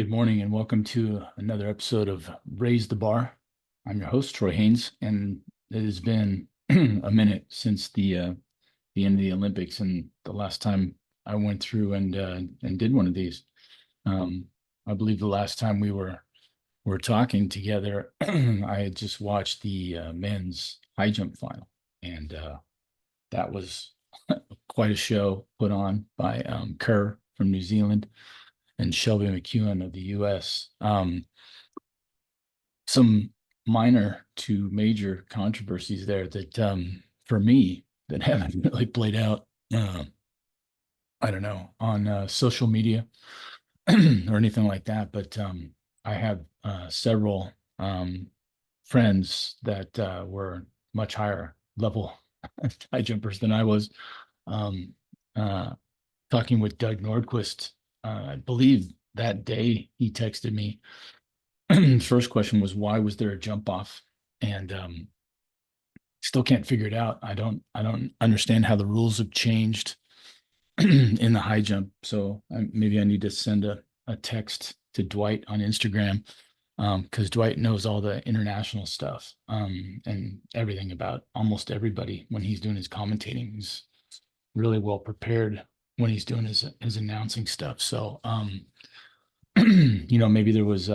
Good morning and welcome to another episode of Raise the Bar. I'm your host, Troy Haynes, and it has been a minute since the end of the Olympics and the last time I went through and did one of these. Um, I believe the last time we were talking together, I had just watched the men's high jump final, and that was quite a show put on by Kerr from New Zealand and Shelby McEwen of the U.S. Some minor to major controversies there that, for me, that haven't really played out. I don't know, on social media or anything like that. But I have several friends that were much higher level high jumpers than I was. Um, uh, Talking with Doug Nordquist, I believe that day he texted me. First question was, why was there a jump off? And still can't figure it out. I don't understand how the rules have changed in the high jump. So maybe I need to send a text to Dwight on Instagram, because Dwight knows all the international stuff, and everything about almost everybody when he's doing his commentating. He's really well prepared when he's doing his announcing stuff. So maybe there was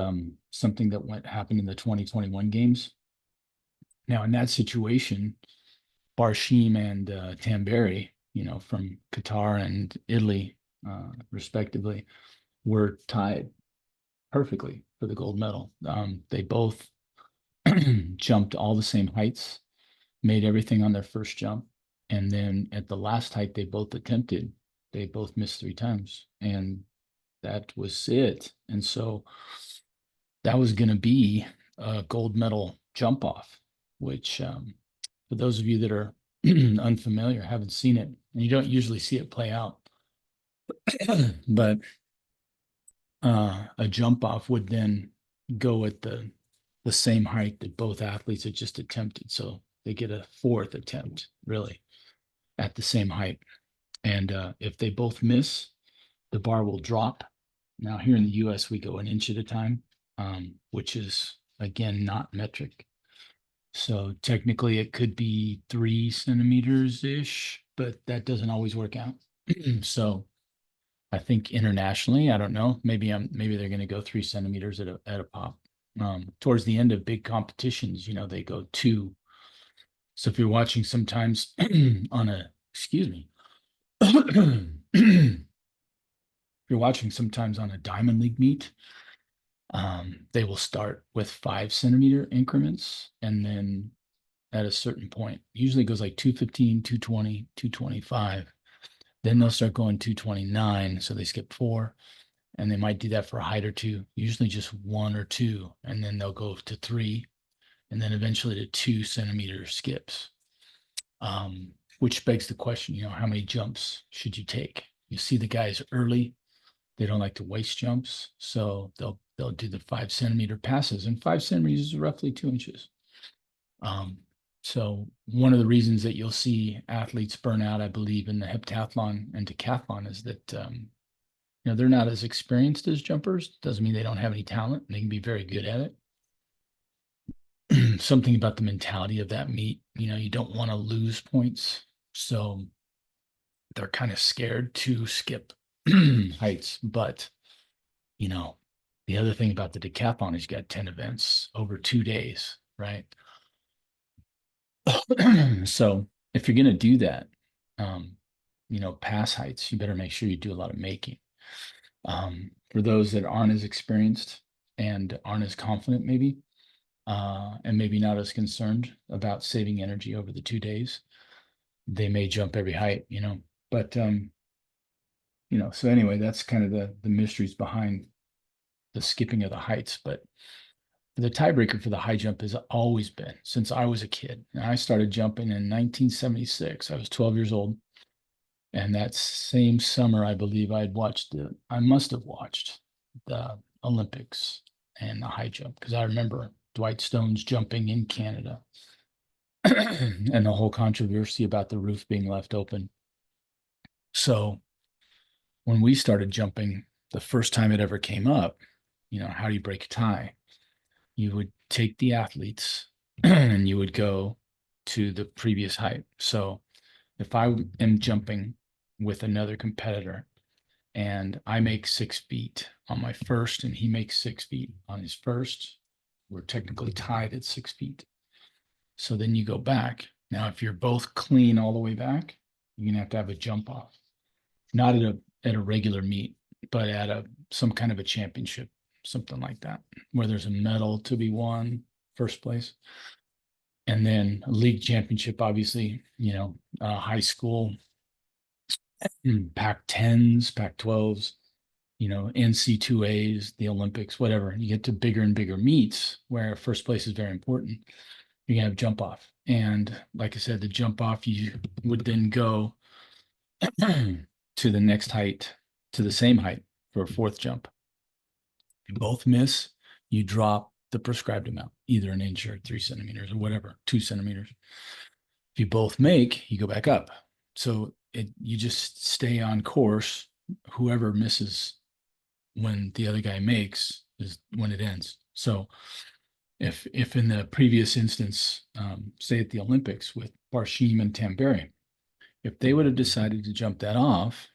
something that went happened in the 2021 games. Now, in that situation, Barshim and Tamberi, from Qatar and Italy, respectively, were tied perfectly for the gold medal. They both jumped all the same heights, made everything on their first jump, and then at the last height they both attempted, they both missed three times, and that was it. And so that was going to be a gold medal jump off, which, for those of you that are unfamiliar, haven't seen it, and you don't usually see it play out, but a jump off would then go at the same height that both athletes had just attempted. So they get a fourth attempt, really, at the same height. And if they both miss, the bar will drop. Now, here in the US, we go an inch at a time, which is, again, not metric. So technically, it could be 3 centimeters ish, but that doesn't always work out. So I think internationally, I don't know, maybe they're going to go 3 centimeters at a pop. Towards the end of big competitions, they go two. So if you're watching sometimes on a, excuse me, if you're watching sometimes on a Diamond League meet, they will start with 5 centimeter increments. And then at a certain point, usually it goes like 215, 220, 225. Then they'll start going 229. So they skip four. And they might do that for a height or two, usually just one or two. And then they'll go to three. And then eventually to 2 centimeter skips. Which begs the question, how many jumps should you take? You see the guys early, they don't like to waste jumps, so they'll do the 5 centimeter passes, and 5 centimeters is roughly 2 inches. Um, so one of the reasons that you'll see athletes burn out, I believe, in the heptathlon and decathlon is that they're not as experienced as jumpers. Doesn't mean they don't have any talent. They can be very good at it. Something about the mentality of that meet, you don't want to lose points. So they're kind of scared to skip heights. But, you know, the other thing about the decathlon is you got 10 events over 2 days, right? So if you're going to do that, um, pass heights, you better make sure you do a lot of making. For those that aren't as experienced and aren't as confident, maybe, and maybe not as concerned about saving energy over the 2 days, they may jump every height, But so anyway, that's kind of the mysteries behind the skipping of the heights. But the tiebreaker for the high jump has always been since I was a kid. And I started jumping in 1976. I was 12 years old. And that same summer, I believe I must have watched the Olympics and the high jump, because I remember Dwight Stone's jumping in Canada and the whole controversy about the roof being left open. So when we started jumping, the first time it ever came up, how do you break a tie? You would take the athletes and you would go to the previous height. So if I am jumping with another competitor and I make 6 feet on my first and he makes 6 feet on his first, we're technically tied at 6 feet. So then you go back. Now, if you're both clean all the way back, you're gonna have to have a jump off, not at a regular meet, but at a some kind of a championship, something like that, where there's a medal to be won, first place, and then a league championship, obviously, high school, Pac-10s, Pac-12s, NC2As, the Olympics, whatever. You get to bigger and bigger meets where first place is very important. You're gonna have jump off. And like I said, the jump off, you would then go to the next height, to the same height for a fourth jump. If you both miss, you drop the prescribed amount, either an inch or 3 centimeters or whatever, 2 centimeters. If you both make, you go back up. So you just stay on course. Whoever misses when the other guy makes is when it ends. So if in the previous instance, say at the Olympics with Barshim and Tamberi, if they would have decided to jump that off,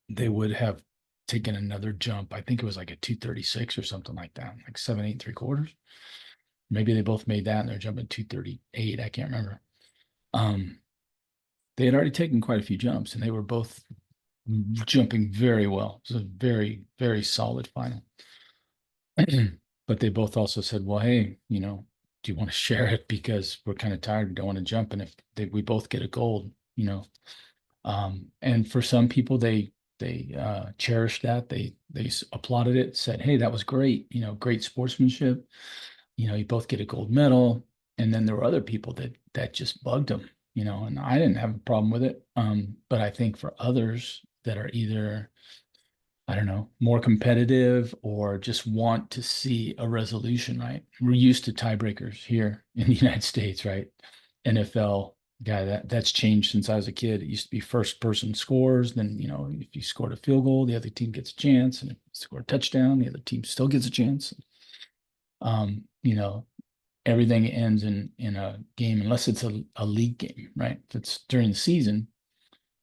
they would have taken another jump. I think it was like a 236 or something like that, like 7, 8 3/4. Maybe they both made that and they're jumping 238. I can't remember. They had already taken quite a few jumps and they were both jumping very well. It was a very, very solid final. But they both also said, well, hey, do you want to share it? Because we're kind of tired. We don't want to jump. And if we both get a gold, and for some people, they cherished that. They applauded it, said, hey, that was great. Great sportsmanship. You both get a gold medal. And then there were other people that just bugged them, and I didn't have a problem with it. But I think for others that are either, I don't know, more competitive or just want to see a resolution, right? We're used to tiebreakers here in the United States, right? NFL guy, that's changed since I was a kid. It used to be first person scores. Then, if you scored a field goal, the other team gets a chance. And if you score a touchdown, the other team still gets a chance. Um, you know, everything ends in a game unless it's a league game, right? If it's during the season,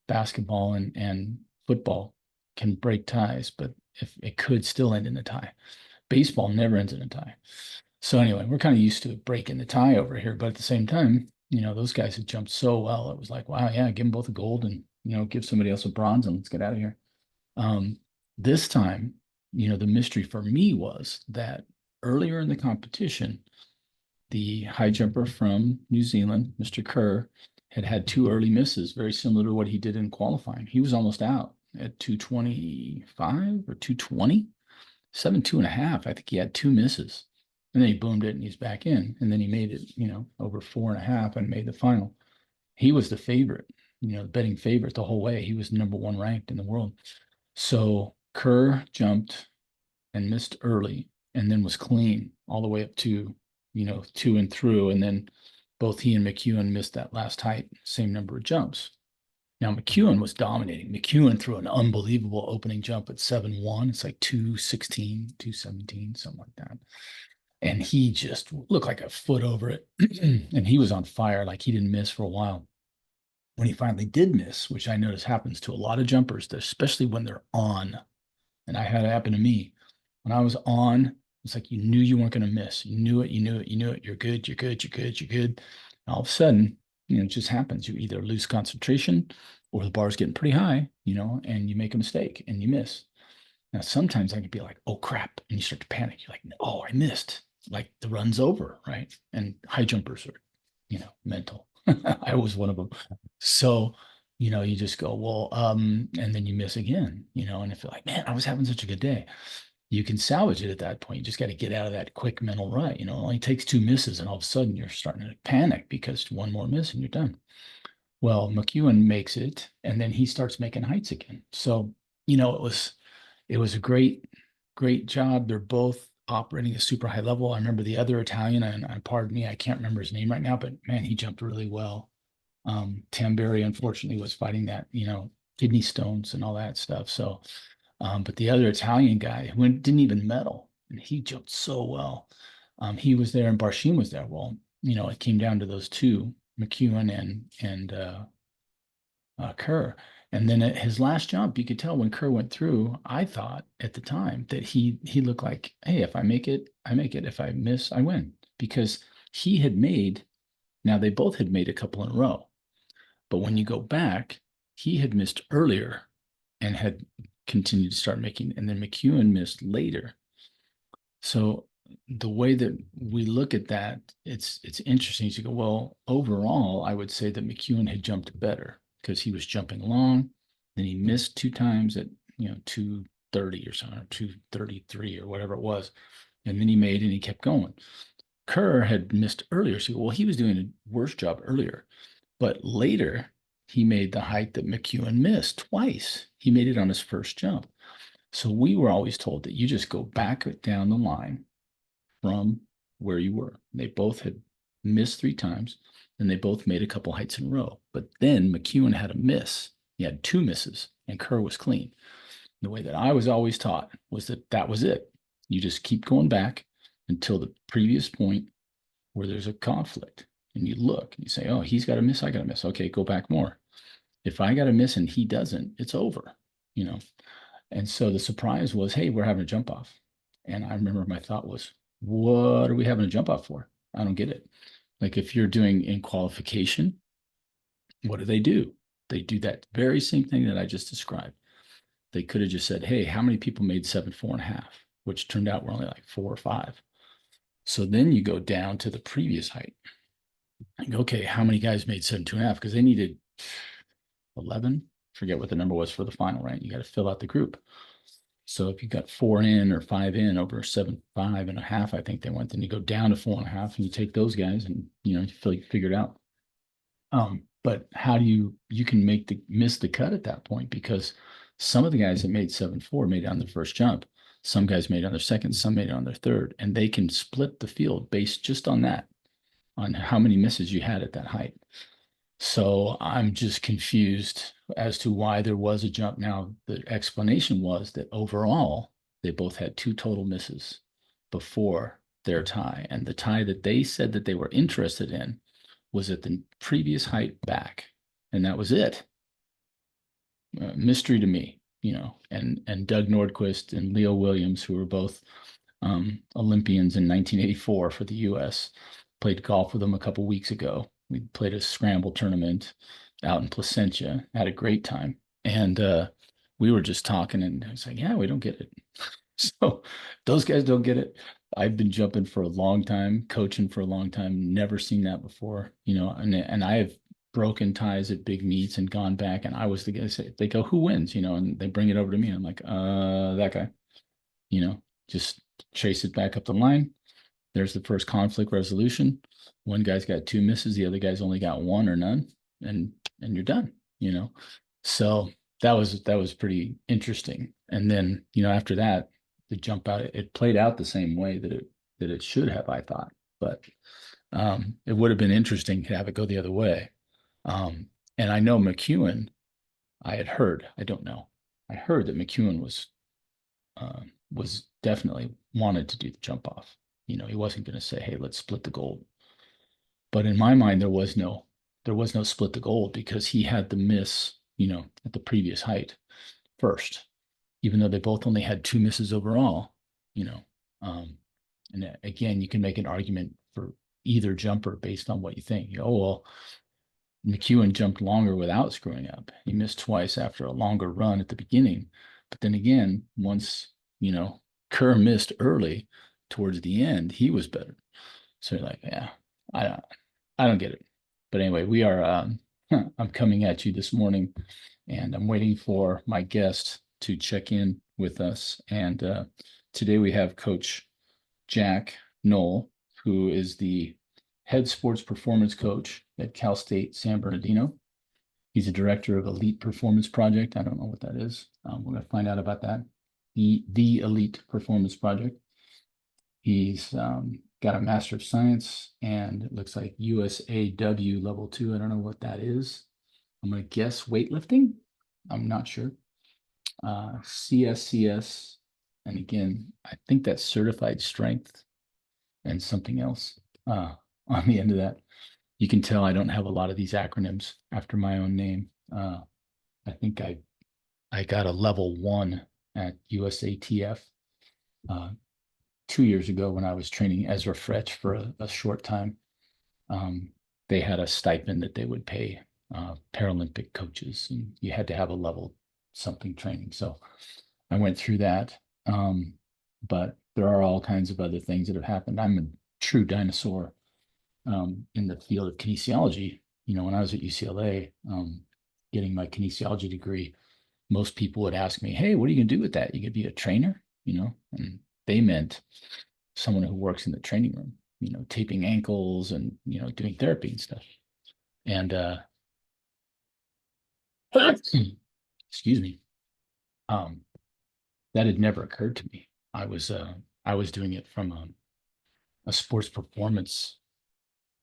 basketball and football can break ties, but if it could still end in a tie. Baseball never ends in a tie. So anyway, we're kind of used to breaking the tie over here, but at the same time, those guys had jumped so well. It was like, wow, yeah, give them both a gold and give somebody else a bronze and let's get out of here. This time, the mystery for me was that earlier in the competition, the high jumper from New Zealand, Mr. Kerr, had two early misses, very similar to what he did in qualifying. He was almost out at 225 or 220, 7.2.5. I think he had two misses. And then he boomed it and he's back in. And then he made it, over 4.5 and made the final. He was the favorite, the betting favorite the whole way. He was number one ranked in the world. So Kerr jumped and missed early and then was clean all the way up to, to and through. And then both he and McEwen missed that last height, same number of jumps. Now, McEwen was dominating. McEwen threw an unbelievable opening jump at 7.1. It's like 216, 217, something like that. And he just looked like a foot over it. And he was on fire, like he didn't miss for a while. When he finally did miss, which I notice happens to a lot of jumpers, especially when they're on, and I had it happen to me. When I was on, it's like you knew you weren't going to miss. You knew it, you knew it, you knew it. You're good, you're good, you're good, you're good. And all of a sudden, it just happens. You either lose concentration or the bar's getting pretty high, and you make a mistake and you miss. Now, sometimes I can be like, oh crap. And you start to panic. You're like, oh, I missed. Like the run's over, right? And high jumpers are, mental. I was one of them. So, you just go, well, and then you miss again, and if you're like, man, I was having such a good day, you can salvage it at that point. You just got to get out of that quick mental rut. It only takes two misses, and all of a sudden you're starting to panic because one more miss and you're done. Well, McEwen makes it, and then he starts making heights again. So, it was a great, great job. They're both operating at super high level. I remember the other Italian, and pardon me, I can't remember his name right now, but man, he jumped really well. Tamberi, unfortunately, was fighting that, kidney stones and all that stuff. So But the other Italian guy didn't even medal, and he jumped so well. He was there, and Barshim was there. Well, it came down to those two, McEwen and Kerr. And then at his last jump, you could tell when Kerr went through, I thought at the time that he looked like, hey, if I make it, I make it. If I miss, I win. Because he had made, now they both had made a couple in a row. But when you go back, he had missed earlier and had continued to start making, and then McEwen missed later. So the way that we look at that, it's interesting. You go, well, overall, I would say that McEwen had jumped better because he was jumping long. Then he missed two times at 230 or something, or 233 or whatever it was. And then he made and he kept going. Kerr had missed earlier. So, well, he was doing a worse job earlier. But later, he made the height that McEwen missed twice. He made it on his first jump. So we were always told that you just go back down the line from where you were. They both had missed three times, and they both made a couple heights in a row. But then McEwen had a miss. He had two misses, and Kerr was clean. The way that I was always taught was that was it. You just keep going back until the previous point where there's a conflict. And you look and you say, oh, he's got a miss, I got a miss. Okay, go back more. If I got a miss and he doesn't, it's over, And so the surprise was, hey, we're having a jump off. And I remember my thought was, what are we having a jump off for? I don't get it. Like if you're doing in qualification, what do? They do that very same thing that I just described. They could have just said, hey, how many people made 7.4.5, which turned out were only like 4 or 5. So then you go down to the previous height and go, okay, how many guys made 7.2.5? Because they needed 11. Forget what the number was for the final, right? You got to fill out the group. So if you got 4 in or 5 in over 7.5.5, I think they went, then you go down to 4.5 and you take those guys and you figure it out. But how do you can miss the cut at that point, because some of the guys that made 7.4 made it on their first jump. Some guys made it on their second, some made it on their third, and they can split the field based just on that, on how many misses you had at that height. So I'm just confused as to why there was a jump. Now, the explanation was that overall, they both had 2 total misses before their tie. And the tie that they said that they were interested in was at the previous height back. And that was it. Mystery to me, and Doug Nordquist and Leo Williams, who were both Olympians in 1984 for the U.S., played golf with them a couple weeks ago. We played a scramble tournament out in Placentia, had a great time. And we were just talking, and I was like, yeah, we don't get it. So those guys don't get it. I've been jumping for a long time, coaching for a long time, never seen that before, and I have broken ties at big meets and gone back. And I was the guy, they go, who wins, and they bring it over to me. I'm like, that guy, just chase it back up the line. There's the first conflict resolution. One guy's got 2 misses, the other guy's only got 1 or none, and you're done, So that was pretty interesting. And then, after that, the jump out, it played out the same way that it should have, I thought. But it would have been interesting to have it go the other way. And I know McEwen, I had heard, I don't know, I heard that McEwen was definitely wanted to do the jump off. He wasn't going to say, hey, let's split the gold. But in my mind, there was no split the gold, because he had the miss, at the previous height first, even though they both only had 2 misses overall, and again, you can make an argument for either jumper based on what you think. Oh, well, McEwen jumped longer without screwing up. He missed twice after a longer run at the beginning. But then again, once, Kerr missed early towards the end, he was better. So you're like, yeah, I don't get it. But anyway, we are, I'm coming at you this morning, and I'm waiting for my guest to check in with us. And today we have Coach Jack Noel, who is the head sports performance coach at Cal State San Bernardino. He's a director of Elite Performance Project. I don't know what that is. We're going to find out about that. The Elite Performance Project. He's got a Master of Science, and it looks like USAW level 2. I don't know what that is. I'm going to guess weightlifting. I'm not sure. CSCS, and again, I think that's certified strength and something else on the end of that. You can tell I don't have a lot of these acronyms after my own name. I think I got a level 1 at USATF uh, 2 years ago when I was training Ezra Fretch for a short time. Um, they had a stipend that they would pay Paralympic coaches, and you had to have a level something training. So I went through that. But there are all kinds of other things that have happened. I'm a true dinosaur in the field of kinesiology. When I was at UCLA, getting my kinesiology degree, most people would ask me, "Hey, what are you going to do with that? You going to be a trainer?" And they meant someone who works in the training room, taping ankles and, doing therapy and stuff. And excuse me, um, that had never occurred to me. I was doing it from a sports performance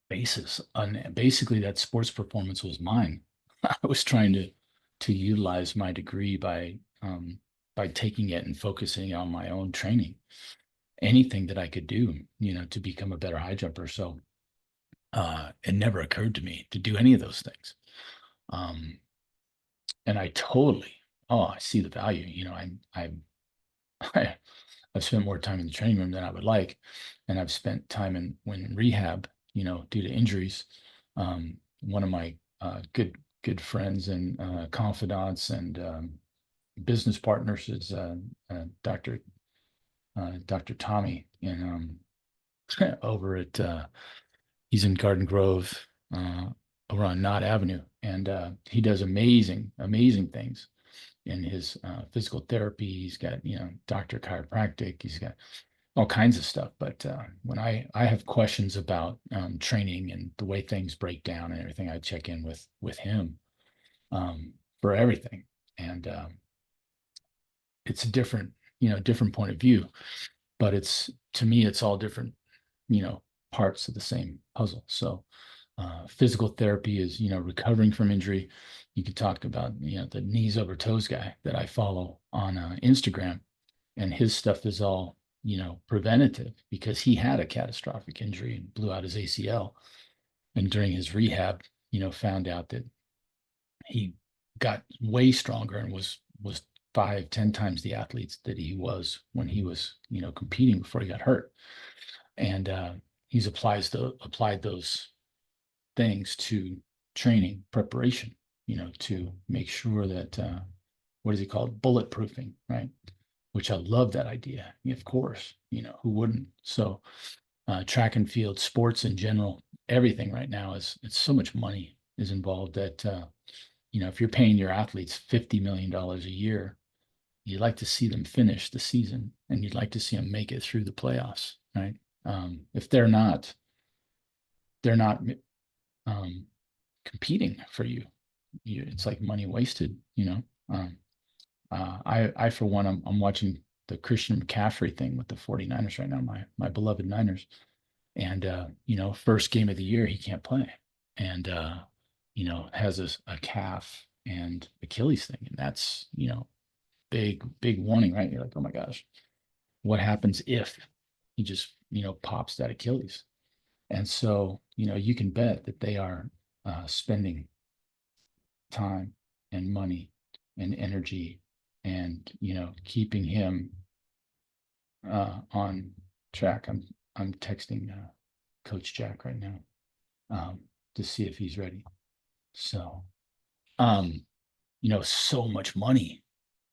basis, and basically that sports performance was mine. I was trying to utilize my degree by taking it and focusing on my own training, anything that I could do, to become a better high jumper. So it never occurred to me to do any of those things. Um, and I totally, I see the value. I I've spent more time in the training room than I would like, and I've spent time in rehab, due to injuries. One of my good friends and confidants and business partners is Dr. Tommy, and over at he's in Garden Grove, over on Knott Avenue, and he does amazing things in his physical therapy. He's got, doctor chiropractic. He's got all kinds of stuff. But when I have questions about training and the way things break down and everything, I check in with him for everything. And it's a different point of view, but to me, it's all different, parts of the same puzzle. So physical therapy is, recovering from injury. You could talk about, the knees over toes guy that I follow on Instagram, and his stuff is all, preventative, because he had a catastrophic injury and blew out his ACL. And during his rehab, found out that he got way stronger and was 5, 10 times the athletes that he was when he was, competing before he got hurt. And he's applied those things to training preparation, to make sure that what is he called? Bulletproofing, right? Which I love that idea. Of course, who wouldn't? So track and field, sports in general, everything right now it's so much money is involved that if you're paying your athletes $50 million a year, you'd like to see them finish the season, and you'd like to see them make it through the playoffs, right? If they're not um, competing for you. It's like money wasted, I for one, I'm watching the Christian McCaffrey thing with the 49ers right now, my beloved Niners. And first game of the year he can't play. And has a calf and Achilles thing. And that's, big warning, right? You're like, oh my gosh, what happens if he just, pops that Achilles? And so, you can bet that they are spending time and money and energy and, keeping him on track. I'm texting Coach Jack right now to see if he's ready. So, um, so much money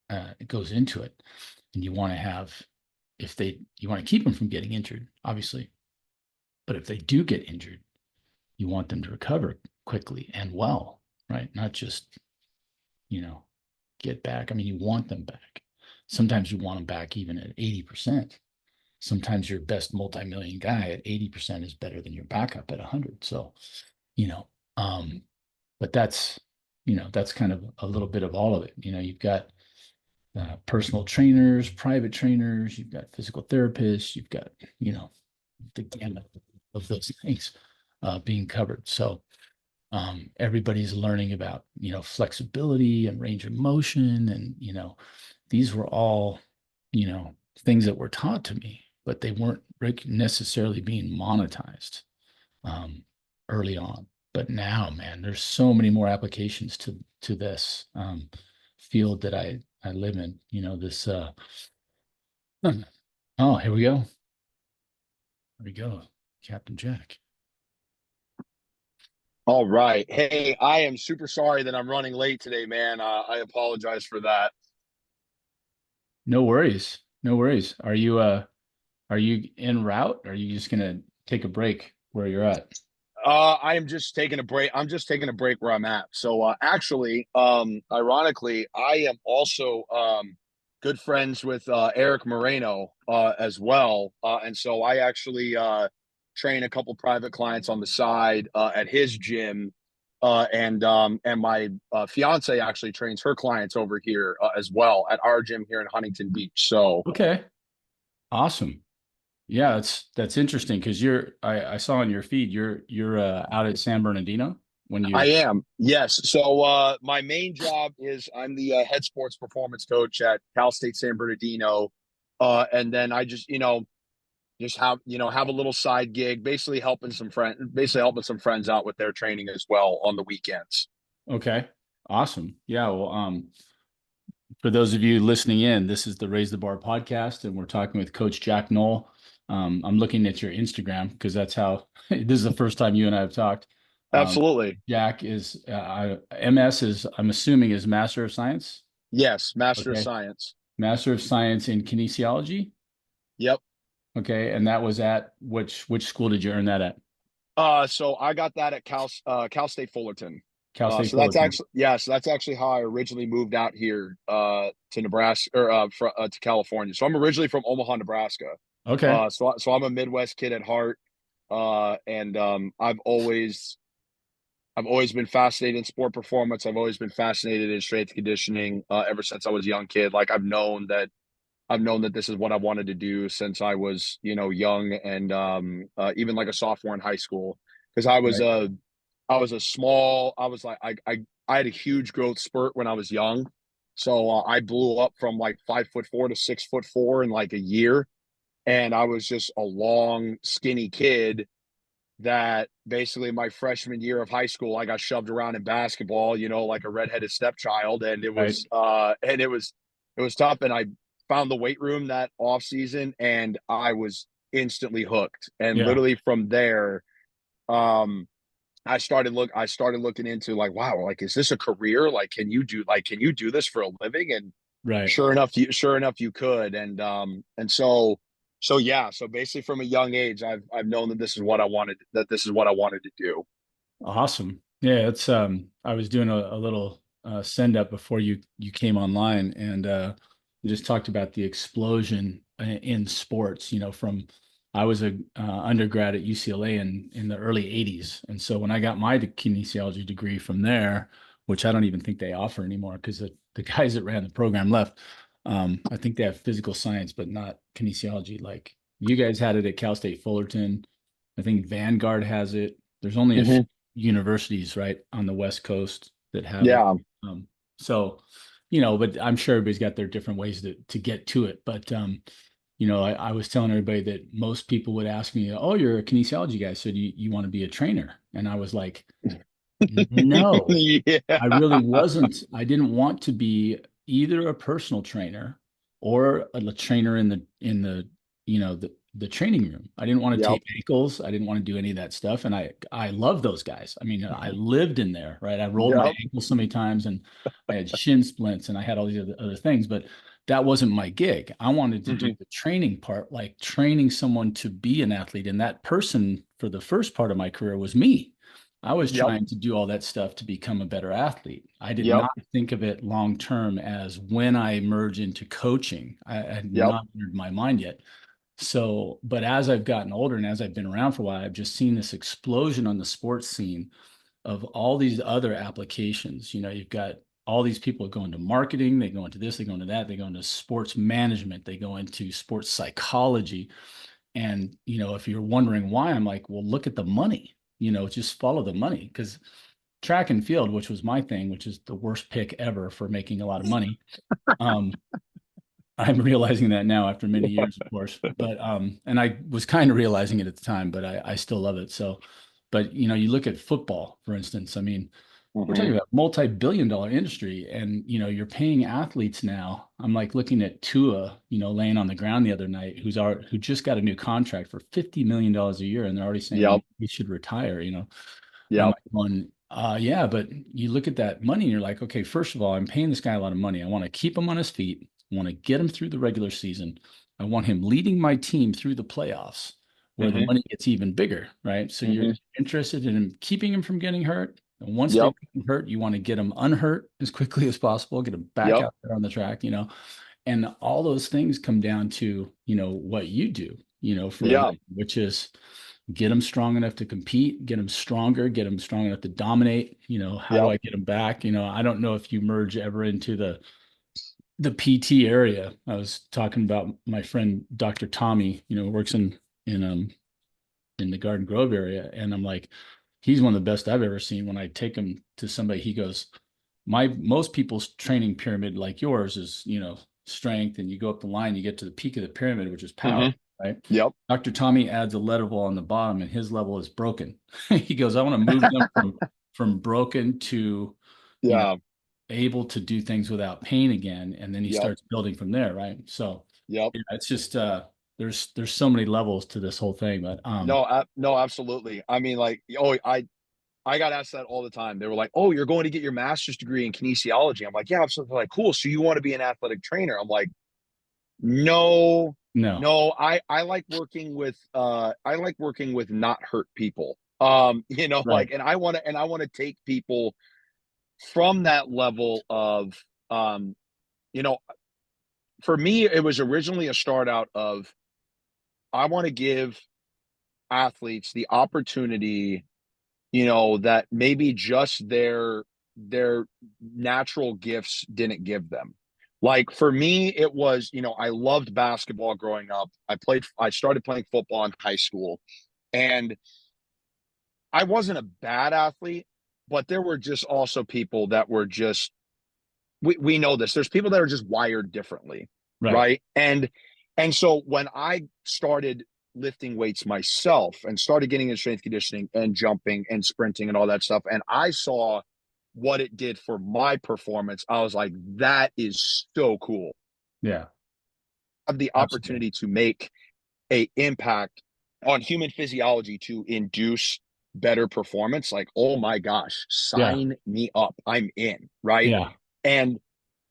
it goes into it, and you want to have, you want to keep them from getting injured, obviously, but if they do get injured, you want them to recover quickly and well, right? Not just, you know, get back. I mean, you want them back. Sometimes you want them back even at 80%. Sometimes your best multi-million guy at 80% is better than your backup at 100. So, you know, um, but that's kind of a little bit of all of it. You've got personal trainers, private trainers, you've got physical therapists, you've got, the gamut of those things being covered. So everybody's learning about, flexibility and range of motion and, these were all, things that were taught to me, but they weren't necessarily being monetized um, early on. But now, man, there's so many more applications to this field that I live in. This. Oh, here we go. Here we go, Captain Jack. All right. Hey, I am super sorry that I'm running late today, man. I apologize for that. No worries. No worries. Are you en route? Or are you just gonna take a break where you're at? I am just taking a break. I'm just taking a break where I'm at. So, actually, ironically, I am also good friends with Eric Moreno as well, and so I actually train a couple private clients on the side at his gym, and my fiance actually trains her clients over here as well at our gym here in Huntington Beach. So. Okay. Awesome. Yeah, that's interesting because I saw on your feed you're out at San Bernardino when I you am, yes. So my main job is I'm the head sports performance coach at Cal State San Bernardino, and then I just have a little side gig, basically helping some friends out with their training as well on the weekends. okay. Awesome. Yeah, well, for those of you listening in, this is the Raise the Bar podcast, and we're talking with Coach Jack Noel. I'm looking at your Instagram because that's how this is the first time you and I have talked. Um, Absolutely, Jack is MS is I'm assuming is Master of Science. yes, Master of Okay, Science. Master of Science in Kinesiology. Yep. Okay, and that was at which school did you earn that at? So I got that at Cal State Fullerton. Cal State So that's Fullerton. actually yeah, so that's actually how I originally moved out here to Nebraska or to California. So I'm originally from Omaha, Nebraska. Okay, So I'm a Midwest kid at heart, and I've always been fascinated in sport performance. I've always been fascinated in strength conditioning ever since I was a young kid. Like I've known that this is what I wanted to do since I was, young and even like a sophomore in high school. Because right. I was a small, I was like, I had a huge growth spurt when I was young. So I blew up from like 5'4" to 6'4" in like a year. And I was just a long, skinny kid that basically my freshman year of high school, I got shoved around in basketball, like a redheaded stepchild. And Right. it was tough. And I found the weight room that off season and I was instantly hooked. And Yeah. literally from there, um, I started looking into like, wow, like, is this a career? Like, can you do this for a living? And Right. sure enough, you could. And so yeah, so basically from a young age, I've known that this is what I wanted to do. Awesome. Yeah, it's I was doing a little send up before you came online and we just talked about the explosion in sports, from I was a undergrad at UCLA in the early 80s. And so when I got my kinesiology degree from there, which I don't even think they offer anymore because the guys that ran the program left, I think they have physical science, but not kinesiology. Like you guys had it at Cal State Fullerton. I think Vanguard has it. There's only a few Hmm. universities right on the West Coast that have it. Yeah. So, but I'm sure everybody's got their different ways to get to it. But I was telling everybody that most people would ask me, "Oh, you're a kinesiology guy, so do you want to be a trainer?" And I was like, "No, Yeah. I really wasn't. I didn't want to be either a personal trainer or a trainer in the the training room. I didn't want to Yep. tape ankles. I didn't want to do any of that stuff. And I love those guys. I mean, I lived in there, right? I rolled my Yep. ankle so many times and I had shin splints and I had all these other things, but that wasn't my gig. I wanted to do Hmm. the training part, like training someone to be an athlete. And that person for the first part of my career was me. I was Yep. trying to do all that stuff to become a better athlete. I did Yep. not think of it long term as when I merge into coaching. I had Yep. not entered my mind yet. So, but as I've gotten older and as I've been around for a while, I've just seen this explosion on the sports scene of all these other applications. You've got all these people go into marketing, they go into this, they go into that, they go into sports management, they go into sports psychology. And, if you're wondering why, I'm like, well, look at the money, just follow the money. Because track and field, which was my thing, which is the worst pick ever for making a lot of money. Um, I'm realizing that now after many years, of course. But and I was kind of realizing it at the time, but I still love it. So, but you look at football, for instance. I mean, we're Hmm. talking about multi-billion-dollar industry, and you're paying athletes now. I'm like looking at Tua, laying on the ground the other night, who just got a new contract for $50 million a year, and they're already saying Yep. he should retire. I'm Yep. like going, yeah, but you look at that money and you're like, okay, first of all, I'm paying this guy a lot of money. I want to keep him on his feet. I want to get him through the regular season. I want him leading my team through the playoffs where the Hmm. money gets even bigger, right? So you're Hmm. interested in him keeping him from getting hurt. And once they've Yep. gotten hurt, you want to get him unhurt as quickly as possible, get him back Yep. out there on the track. And all those things come down to, what you do, for a Yeah. living, which is get them strong enough to compete, get them stronger, get them strong enough to dominate. How do Yep. I get them back? I don't know if you merge ever into the PT area. I was talking about my friend Dr. Tommy, who works in the Garden Grove area, and I'm like, he's one of the best I've ever seen. When I take him to somebody, he goes, my most people's training pyramid like yours is, strength, and you go up the line, you get to the peak of the pyramid, which is power, Hmm. right? Yep. Dr. Tommy adds a level on the bottom, and his level is broken. He goes, I want to move them from broken to, you know, Yeah. able to do things without pain again, and then he Yep. starts building from there, right? So Yep. yeah, it's just there's so many levels to this whole thing, but No, no, absolutely. I mean, like, oh, I got asked that all the time. They were like, "Oh, you're going to get your master's degree in kinesiology." I'm like, "Yeah, absolutely." They're like, "Cool. So you want to be an athletic trainer?" I'm like, "No, no, no. I like working with not hurt people. right, like, and I want to take people from that level of um, you know, for me, it was originally a start out of I want to give athletes the opportunity, that maybe just their natural gifts didn't give them. Like for me, it was, I loved basketball growing up. I started playing football in high school, and I wasn't a bad athlete, but there were just also people that were just we know this. There's people that are just wired differently, right, right? And so when I started lifting weights myself and started getting into strength conditioning and jumping and sprinting and all that stuff, and I saw what it did for my performance, I was like, that is so cool. yeah, I have the absolutely, opportunity to make a impact on human physiology to induce better performance. Like, oh my gosh, yeah, sign me up. I'm in, right? yeah, And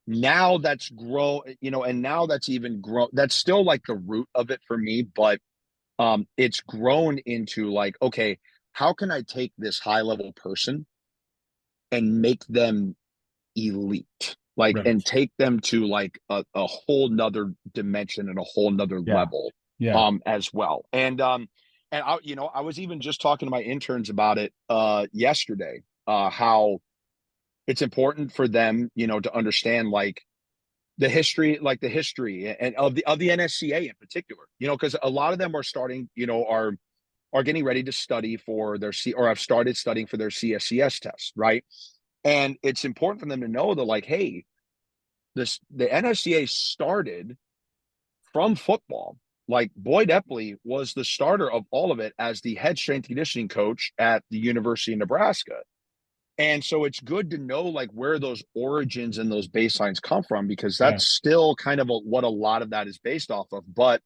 now that's grow and now that's even grown, that's still like the root of it for me, but it's grown into like, okay, how can I take this high level person and make them elite, like, right, and take them to like a whole nother dimension and a whole nother yeah, level yeah, as well. And I was even just talking to my interns about it yesterday, how it's important for them, to understand the history and of the NSCA in particular, because a lot of them are starting, are getting ready to study for their C or have started studying for their CSCS test, right? And it's important for them to know that, like, hey, the NSCA started from football. Like Boyd Epley was the starter of all of it as the head strength conditioning coach at the University of Nebraska. And so it's good to know like where those origins and those baselines come from, because yeah, that's still kind of what a lot of that is based off of. But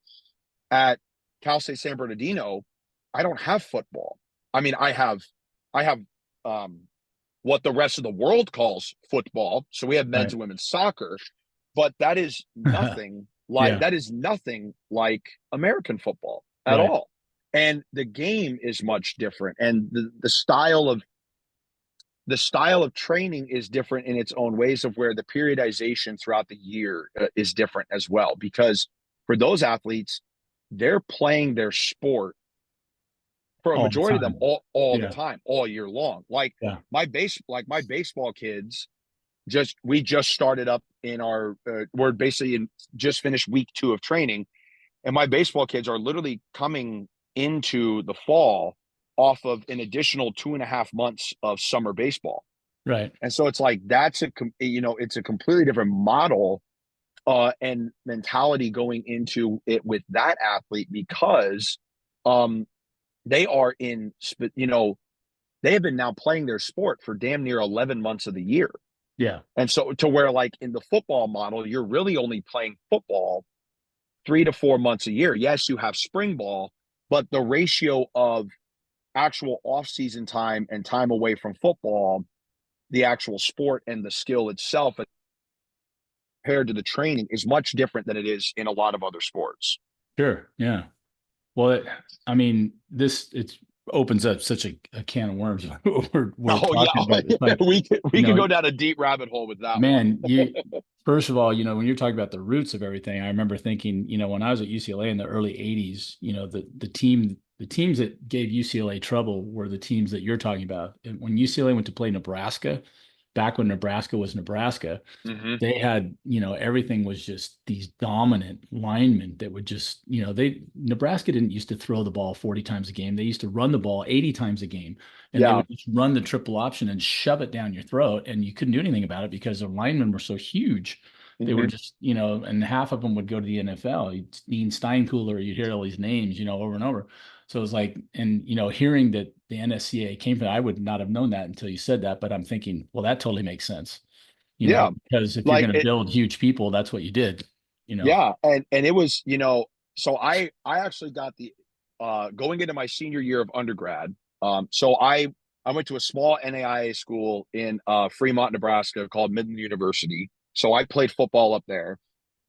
at Cal State San Bernardino, I don't have football. I mean, I have um, what the rest of the world calls football. So we have men's right, and women's soccer, but yeah, that is nothing like American football at right, all. And the game is much different, and the style of training is different in its own ways, of where the periodization throughout the year is different as well, because for those athletes, they're playing their sport for a all the majority of them time, all the yeah, time, all year long. Like yeah, my baseball kids, we just started up in we're basically just finished week 2 of training, and my baseball kids are literally coming into the fall off of an additional 2.5 months of summer baseball. right, And so it's like it's a completely different model and mentality going into it with that athlete because um, they are in, they have been now playing their sport for damn near 11 months of the year. Yeah. And so to where like in the football model, you're really only playing football 3 to 4 months a year. Yes, you have spring ball, but the ratio of actual off-season time and time away from football, the actual sport and the skill itself compared to the training is much different than it is in a lot of other sports. Sure. Yeah. Well, I mean, it opens up such a can of worms. We're Oh yeah, talking about. It's like, we you could know, go down a deep rabbit hole with that one. man, first of all, when you're talking about the roots of everything, I remember thinking, when I was at UCLA in the early 80s, the teams that gave UCLA trouble were the teams that you're talking about. And when UCLA went to play Nebraska, back when Nebraska was Nebraska, Mm-hmm. they had, everything was just these dominant linemen that would just, Nebraska didn't used to throw the ball 40 times a game. They used to run the ball 80 times a game, and they Yeah. would just run the triple option and shove it down your throat. And you couldn't do anything about it because the linemen were so huge. They were Mm-hmm. just, and half of them would go to the NFL. Dean Steinkooler, you'd hear all these names, over and over. So it was like, and hearing that the NSCA came from, I would not have known that until you said that. But I'm thinking, well, that totally makes sense, Yeah. because if you're Like going to it, build huge people, that's what you did, you know. yeah. And it was, so I actually got the going into my senior year of undergrad. So I went to a small NAIA school in Fremont, Nebraska called Midland University. So I played football up there.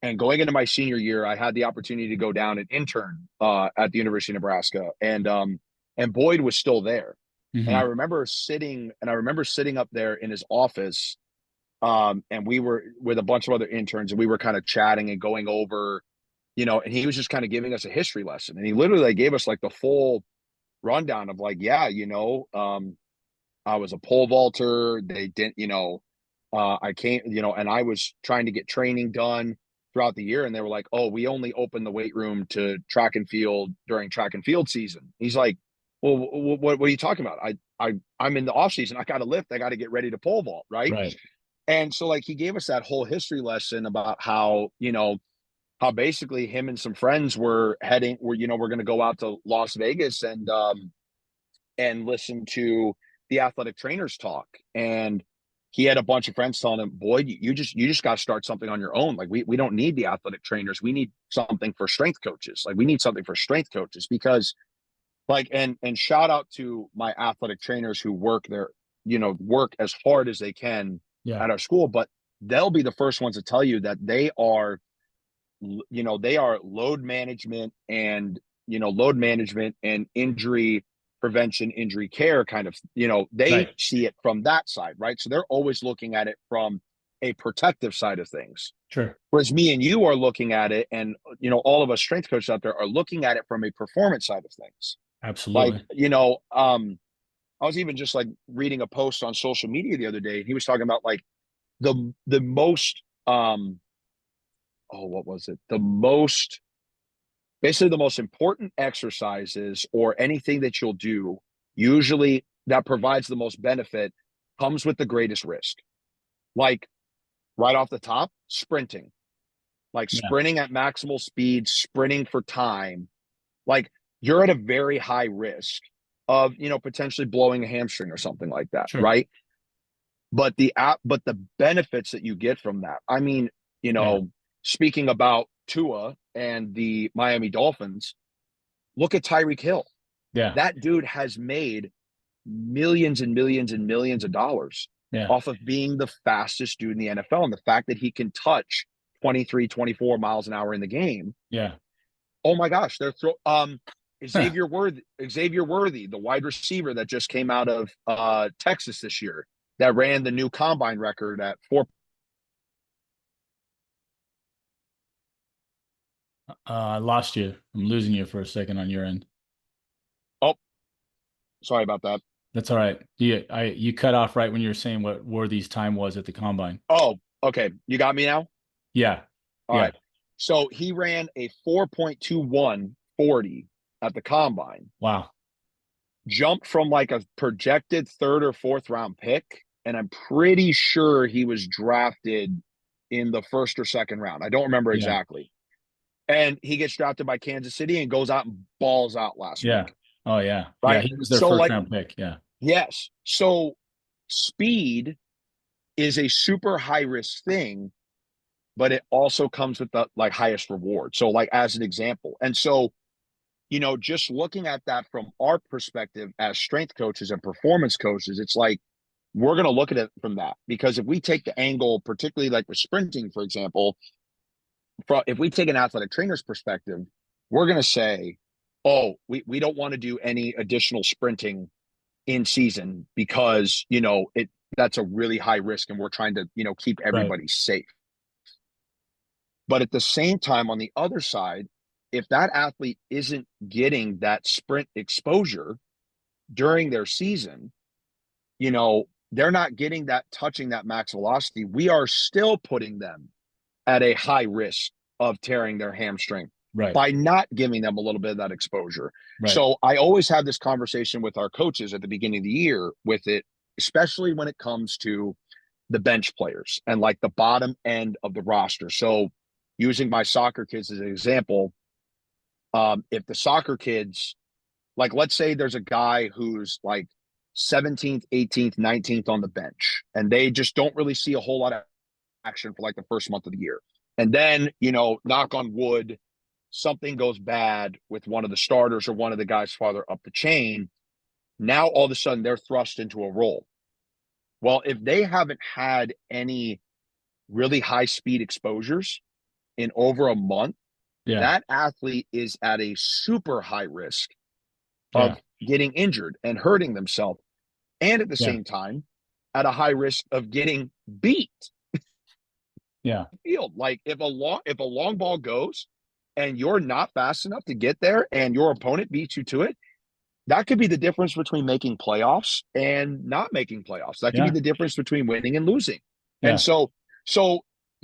And going into my senior year, I had the opportunity to go down and intern at the University of Nebraska, and Boyd was still there. And Hmm. I remember sitting up there in his office, and we were with a bunch of other interns, and we were kind of chatting and going over, and he was just kind of giving us a history lesson, and he literally like, gave us like the full rundown of like, yeah, I was a pole vaulter. They didn't, I came, and I was trying to get training done throughout the year. And they were like, oh, we only open the weight room to track and field during track and field season. He's like, well, what are you talking about? I'm in the off season. I got to lift. I got to get ready to pole vault. Right. Right. And so like, he gave us that whole history lesson about how basically him and some friends we're going to go out to Las Vegas and listen to the athletic trainers talk. And he had a bunch of friends telling him, Boyd, you just got to start something on your own. Like we don't need the athletic trainers. We need something for strength coaches. Like we need something for strength coaches because like, and shout out to my athletic trainers who work there, work as hard as they can Yeah. at our school, but they'll be the first ones to tell you that they are load management and load management and injury prevention, injury care kind of, they Right. see it from that side, right? So they're always looking at it from a protective side of things. Sure. Whereas me and you are looking at it, and all of us strength coaches out there are looking at it from a performance side of things. Like, Absolutely. I was even just like reading a post on social media the other day, and he was talking about like the most what was it? Basically the most important exercises or anything that you'll do, usually that provides the most benefit, comes with the greatest risk. Like right off the top, sprinting, like Yeah. sprinting at maximal speed, sprinting for time. Like you're at a very high risk of, potentially blowing a hamstring or something like that. Sure. Right. But the benefits that you get from that, I mean, you Yeah. know, speaking about Tua and the Miami Dolphins, look at Tyreek Hill. Yeah. That dude has made millions and millions and millions of dollars Yeah. off of being the fastest dude in the NFL. And the fact that he can touch 23, 24 miles an hour in the game. Yeah. Oh my gosh, Xavier Worthy, the wide receiver that just came out of Texas this year, that ran the new combine record at four. I lost you. I'm losing you for a second on your end. Oh, sorry about that. That's all right. You cut off right when you were saying what Worthy's time was at the combine. Oh, okay. You got me now? Yeah. All Yeah. right. So he ran a 4.21 40 at the combine, Wow. jumped from like a projected third or fourth round pick. And I'm pretty sure he was drafted in the first or second round. I don't remember Yeah. exactly. And he gets drafted by Kansas City and goes out and balls out last Yeah. week. Oh yeah. Yeah. Right. He was their So first like, round pick. Yeah. yes. So speed is a super high risk thing, but it also comes with the like highest reward. So like as an example. And so, just looking at that from our perspective as strength coaches and performance coaches, it's like we're going to look at it from that, because if we take the angle, particularly like with sprinting, for example, if we take an athletic trainer's perspective, we're going to say, oh, we don't want to do any additional sprinting in season because, that's a really high risk and we're trying to, keep Right. everybody safe. But at the same time, on the other side, if that athlete isn't getting that sprint exposure during their season, they're not getting that, touching that max velocity. We are still putting them at a high risk of tearing their hamstring Right. by not giving them a little bit of that exposure. Right. So I always have this conversation with our coaches at the beginning of the year with it, especially when it comes to the bench players and like the bottom end of the roster. So using my soccer kids as an example, if the soccer kids, like let's say there's a guy who's like 17th, 18th, 19th on the bench, and they just don't really see a whole lot of action for like the first month of the year. And then, knock on wood, something goes bad with one of the starters or one of the guys farther up the chain. Now all of a sudden they're thrust into a role. Well, if they haven't had any really high speed exposures in over a month, Yeah. that athlete is at a super high risk Yeah. of getting injured and hurting themselves. And at the Yeah. same time, at a high risk of getting beat Yeah. field. Like if a long ball goes and you're not fast enough to get there and your opponent beats you to it, that could be the difference between making playoffs and not making playoffs. That could be Yeah. the difference between winning and losing. And Yeah. so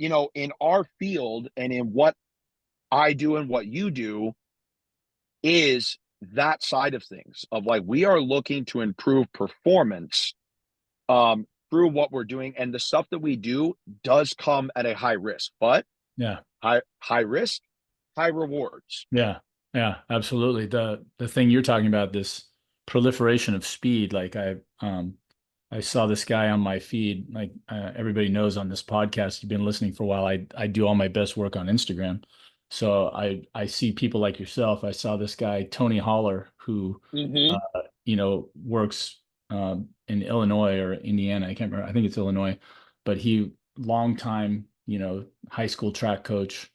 in our field and in what I do and what you do is that side of things of like we are looking to improve performance through what we're doing, and the stuff that we do does come at a high risk, but Yeah. high risk, high rewards. Yeah. Yeah. Absolutely. The thing you're talking about, this proliferation of speed, like I saw this guy on my feed. Like everybody knows on this podcast, you've been listening for a while. I do all my best work on Instagram, so I see people like yourself. I saw this guy Tony Holler who, Mm-hmm. works in Illinois or Indiana. I can't remember. I think it's Illinois, but he long time high school track coach.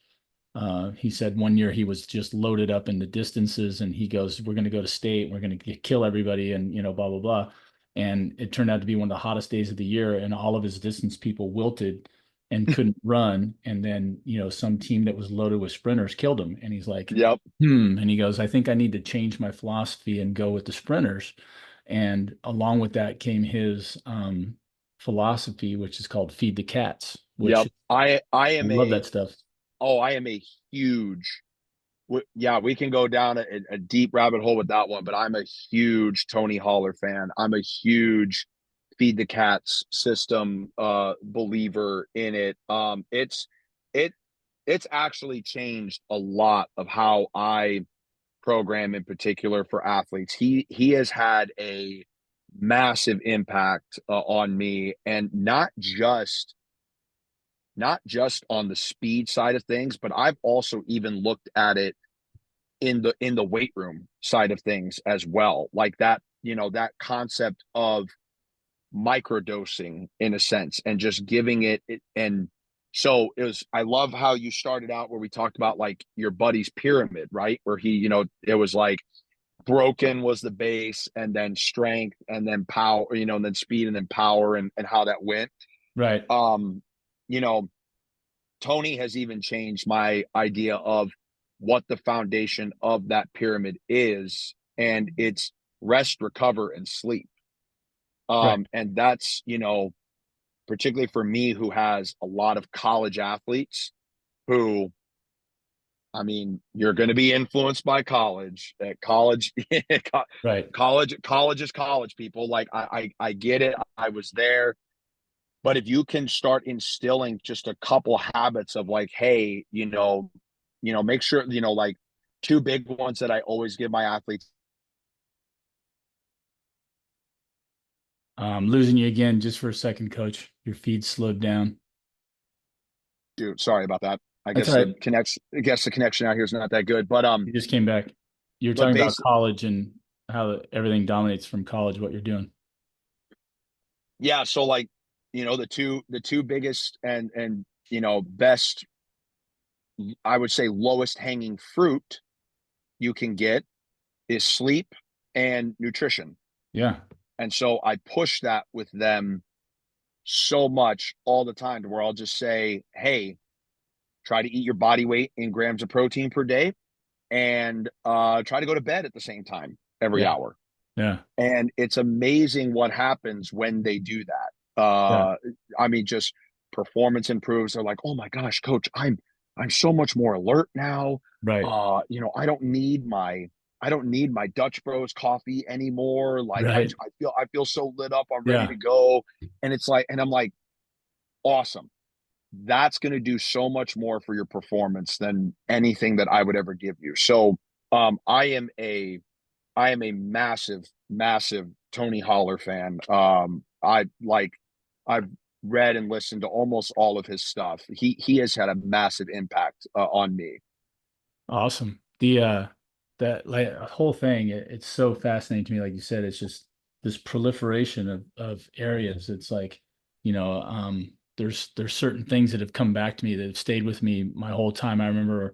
He said one year he was just loaded up in the distances, and he goes, "We're going to go to state. We're going to kill everybody," and blah blah blah. And it turned out to be one of the hottest days of the year, and all of his distance people wilted and couldn't run. And then some team that was loaded with sprinters killed him. And he's like, Yep. And he goes, "I think I need to change my philosophy and go with the sprinters." And along with that came his philosophy, which is called "Feed the Cats," which Yep. I I am love a that stuff. oh I am a huge yeah, we can go down a deep rabbit hole with that one, but I'm a huge Tony Holler fan. I'm a huge feed the cats system believer in it. It it's actually changed a lot of how I program in particular for athletes. He has had a massive impact on me, and not just on the speed side of things, but I've also even looked at it in the weight room side of things as well. Like that, that concept of microdosing in a sense and just giving it. And so I love how you started out where we talked about like your buddy's pyramid, right? Where he, it was like broken was the base, and then strength, and then power, and then speed, and then power, and how that went. Right. Um, you know, Tony has even changed my idea of what the foundation of that pyramid is, and it's rest, recover, and sleep. Right. And that's, particularly for me, who has a lot of college athletes who, I mean, you're going to be influenced by college. At college, Right. college is college. People, like I get it. I was there. But if you can start instilling just a couple habits of like, hey, make sure, like two big ones that I always give my athletes. Losing you again just for a second, coach. Your feed slowed down. Dude, sorry about that. I That's guess all right. I guess the connection out here is not that good. But You just came back. You were but talking about base college and how everything dominates from college, what you're doing. yeah, so like, the two biggest and best, I would say lowest hanging fruit you can get is sleep and nutrition. Yeah. And so I push that with them so much all the time to where I'll just say, hey, try to eat your body weight in grams of protein per day and try to go to bed at the same time every Yeah. hour. Yeah. And it's amazing what happens when they do that. Yeah. I mean, just performance improves. They're like, oh my gosh, coach, I'm so much more alert now. Right. I don't need my Dutch Bros coffee anymore. Like Right. I feel so lit up. I'm ready Yeah. to go. And I'm like, awesome. That's going to do so much more for your performance than anything that I would ever give you. So, I am a massive, massive Tony Holler fan. I've read and listened to almost all of his stuff. He has had a massive impact on me. Awesome. The that like whole thing, it's so fascinating to me. Like you said, it's just this proliferation of areas. It's like, there's certain things that have come back to me that have stayed with me my whole time. I remember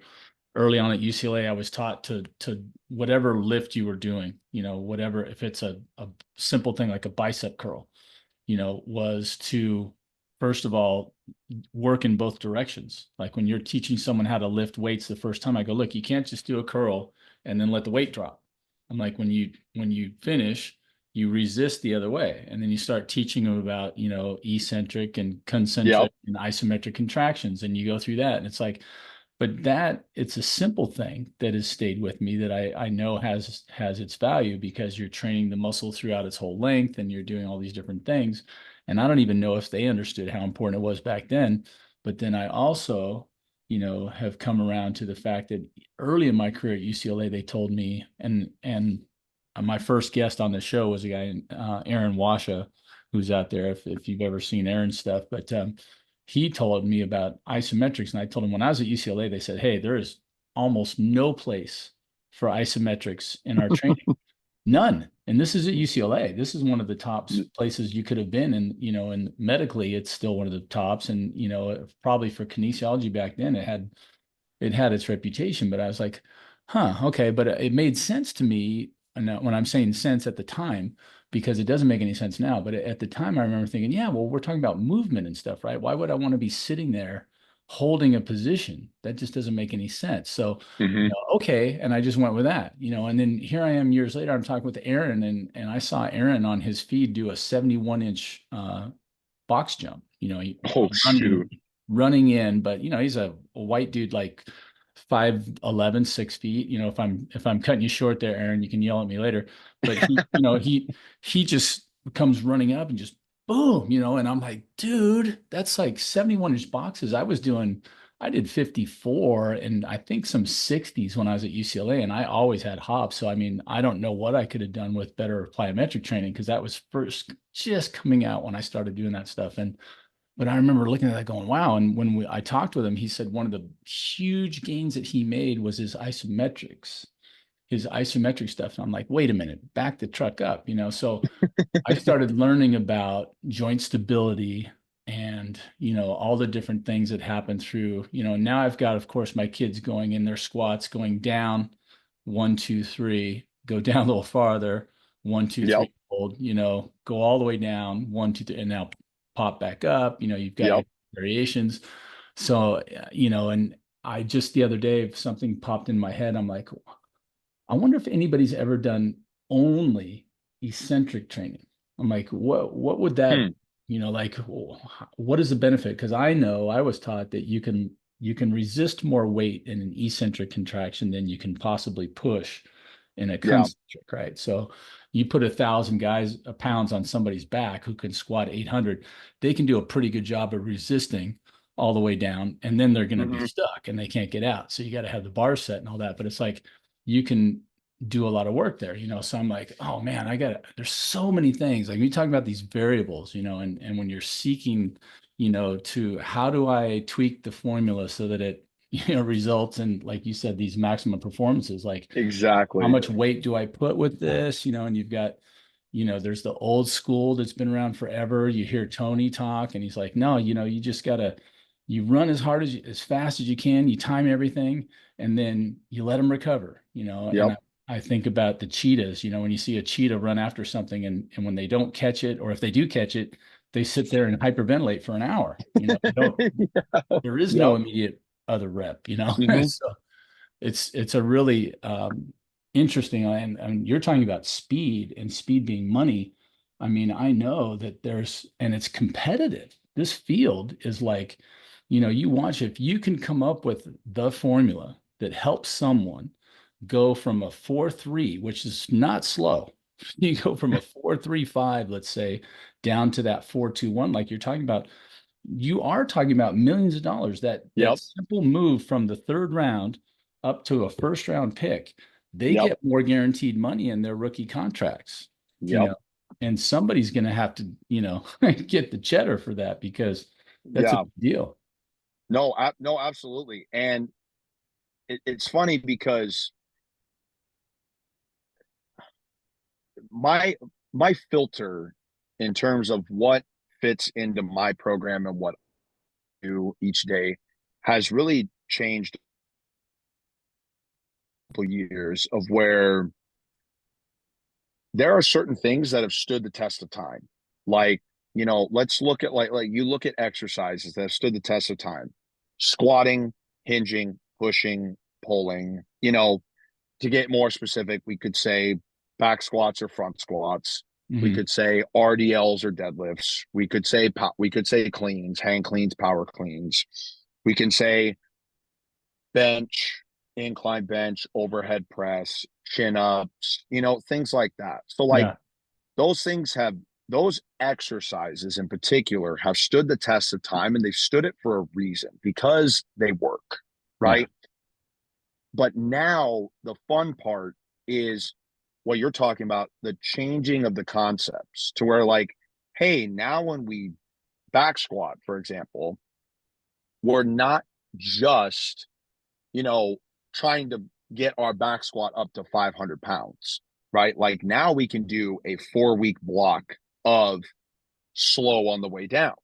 early on at UCLA, I was taught to whatever lift you were doing, whatever, if it's a simple thing like a bicep curl, was to first of all work in both directions. Like when you're teaching someone how to lift weights the first time, I go, look, you can't just do a curl and then let the weight drop. I'm like, when you finish, you resist the other way. And then you start teaching them about, eccentric and Yep. concentric and isometric contractions. And you go through that. And it's like, but that it's a simple thing that has stayed with me that I know has its value because you're training the muscle throughout its whole length and you're doing all these different things. And I don't even know if they understood how important it was back then. But then I also, have come around to the fact that early in my career at UCLA, they told me, and my first guest on the show was a guy, Aaron Washa, who's out there. If you've ever seen Aaron's stuff, but he told me about isometrics. And I told him when I was at UCLA, they said, hey, there is almost no place for isometrics in our training. None. And this is at UCLA. This is one of the top places you could have been. And, and medically, it's still one of the tops. And, probably for kinesiology back then, it had its reputation, but I was like, huh, okay. But it made sense to me. And when I'm saying sense at the time, because it doesn't make any sense now, but at the time I remember thinking, yeah, well, we're talking about movement and stuff, right? Why would I want to be sitting there holding a position? That just doesn't make any sense. So, Hmm. okay. And I just went with that, and then here I am years later, I'm talking with Aaron and I saw Aaron on his feed do a 71-inch box jump, Oh shoot. running in, but he's a white dude like 5'11", 6 feet. If I'm cutting you short there, Aaron, you can yell at me later. But he just comes running up and just boom, and I'm like, dude, that's like 71-inch boxes. I did 54 and I think some 60s when I was at UCLA, and I always had hops. So I mean, I don't know what I could have done with better plyometric training because that was first just coming out when I started doing that stuff. But I remember looking at that going, wow. And when I talked with him, he said one of the huge gains that he made was his isometric stuff. And I'm like, wait a minute, back the truck up, So I started learning about joint stability and, all the different things that happen through, now I've got, of course, my kids going in their squats, going down, 1, 2, 3, go down a little farther, one, two, Yep. three, hold, go all the way down, 1, 2, 3, and now pop back up. You've got your Yep. variations. So, and I just the other day, something popped in my head. I'm like, I wonder if anybody's ever done only eccentric training. I'm like, what would that, Hmm. like, what is the benefit? Because I know I was taught that you can resist more weight in an eccentric contraction than you can possibly push in a Yeah. concentric, right? So you put 1,000 pounds on somebody's back who can squat 800, they can do a pretty good job of resisting all the way down, and then they're going to be Hmm. stuck and they can't get out. So you got to have the bar set and all that. But it's like you can do a lot of work there, you know. So I'm like, oh man, there's so many things. Like we talk about these variables, you know, and when you're seeking, you know, to how do I tweak the formula so that it, you know, results in, like you said, these maximum performances, like how Exactly. much weight do I put with this? You know, and you've got, you know, there's the old school that's been around forever. You hear Tony talk, and he's like, no, you know, you just gotta, you run as hard as fast as you can, you time everything, and then you let them recover, you know. And Yep. I think about the cheetahs, you know, when you see a cheetah run after something and when they don't catch it, or if they do catch it, they sit there and hyperventilate for an hour. You know, they don't, there is no Yep. immediate other rep, you know. Hmm. So it's a really interesting, and you're talking about speed and speed being money. I mean, I know that there's, and it's competitive. This field is like, you know, you watch, if you can come up with the formula that helps someone go from a 4.3, which is not slow. You go from a 4.35, let's say, down to that 4.21, like you're talking about, you are talking about millions of dollars. That Yep. simple move from the third round up to a first round pick, they Yep. get more guaranteed money in their rookie contracts, you Yep. know, and somebody's going to have to, you know, get the cheddar for that, because that's a Yeah. big deal. No, no, absolutely. And it's funny because my my filter in terms of what fits into my program and what I do each day has really changed for years, of where there are certain things that have stood the test of time. Like, you know, let's look at, like you look at exercises that have stood the test of time. Squatting, hinging, pushing, pulling. You know, to get more specific, we could say back squats or front squats. We Hmm. could say RDLs or deadlifts. We could say cleans, hang cleans, power cleans. We can say bench, incline bench, overhead press, chin ups, you know, things like that. So like Yeah. those things have, those exercises in particular have stood the test of time, and they've stood it for a reason, because they work, Yeah. right? But now the fun part is what you're talking about, the changing of the concepts to where, like, hey, now when we back squat, for example, we're not just, you know, trying to get our back squat up to 500 pounds, right? Like now we can do a 4 week block of slow on the way down.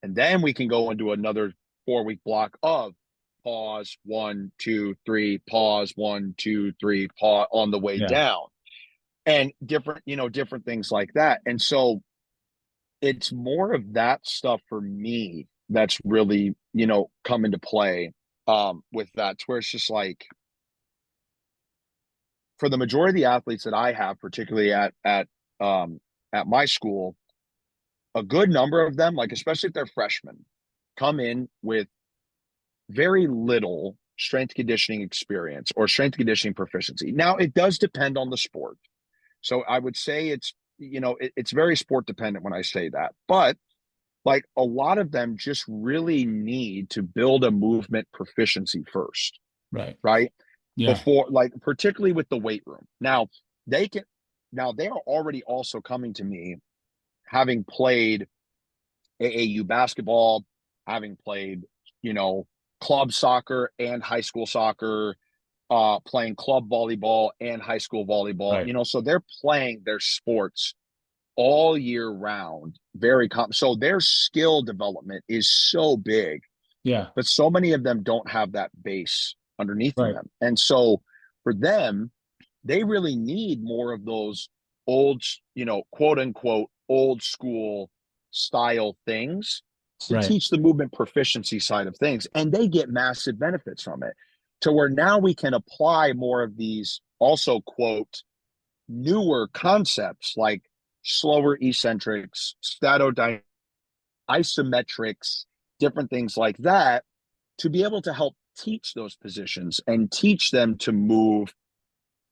And then we can go into another 4 week block of pause, 1, 2, 3, pause, 1, 2, 3, pause on the way Yeah. down. And different, you know, different things like that. And so it's more of that stuff for me that's really, you know, come into play with that, to where it's just like, for the majority of the athletes that I have, particularly at my school, a good number of them, like especially if they're freshmen, come in with very little strength conditioning experience or strength conditioning proficiency. Now, it does depend on the sport. So I would say it's, you know, it's very sport dependent when I say that. But like a lot of them just really need to build a movement proficiency first, Right. right? Yeah. Before, like, particularly with the weight room. They can, now they are already also coming to me having played AAU basketball, having played, you know, club soccer and high school soccer, playing club volleyball and high school volleyball, Right. you know, so they're playing their sports all year round. So their skill development is so big, Yeah. but so many of them don't have that base underneath Right. them. And so for them, they really need more of those old, you know, quote unquote, old school style things to Right. teach the movement proficiency side of things. And they get massive benefits from it, to where now we can apply more of these also, quote, newer concepts like slower eccentrics, statodynamics, isometrics, different things like that, to be able to help teach those positions and teach them to move,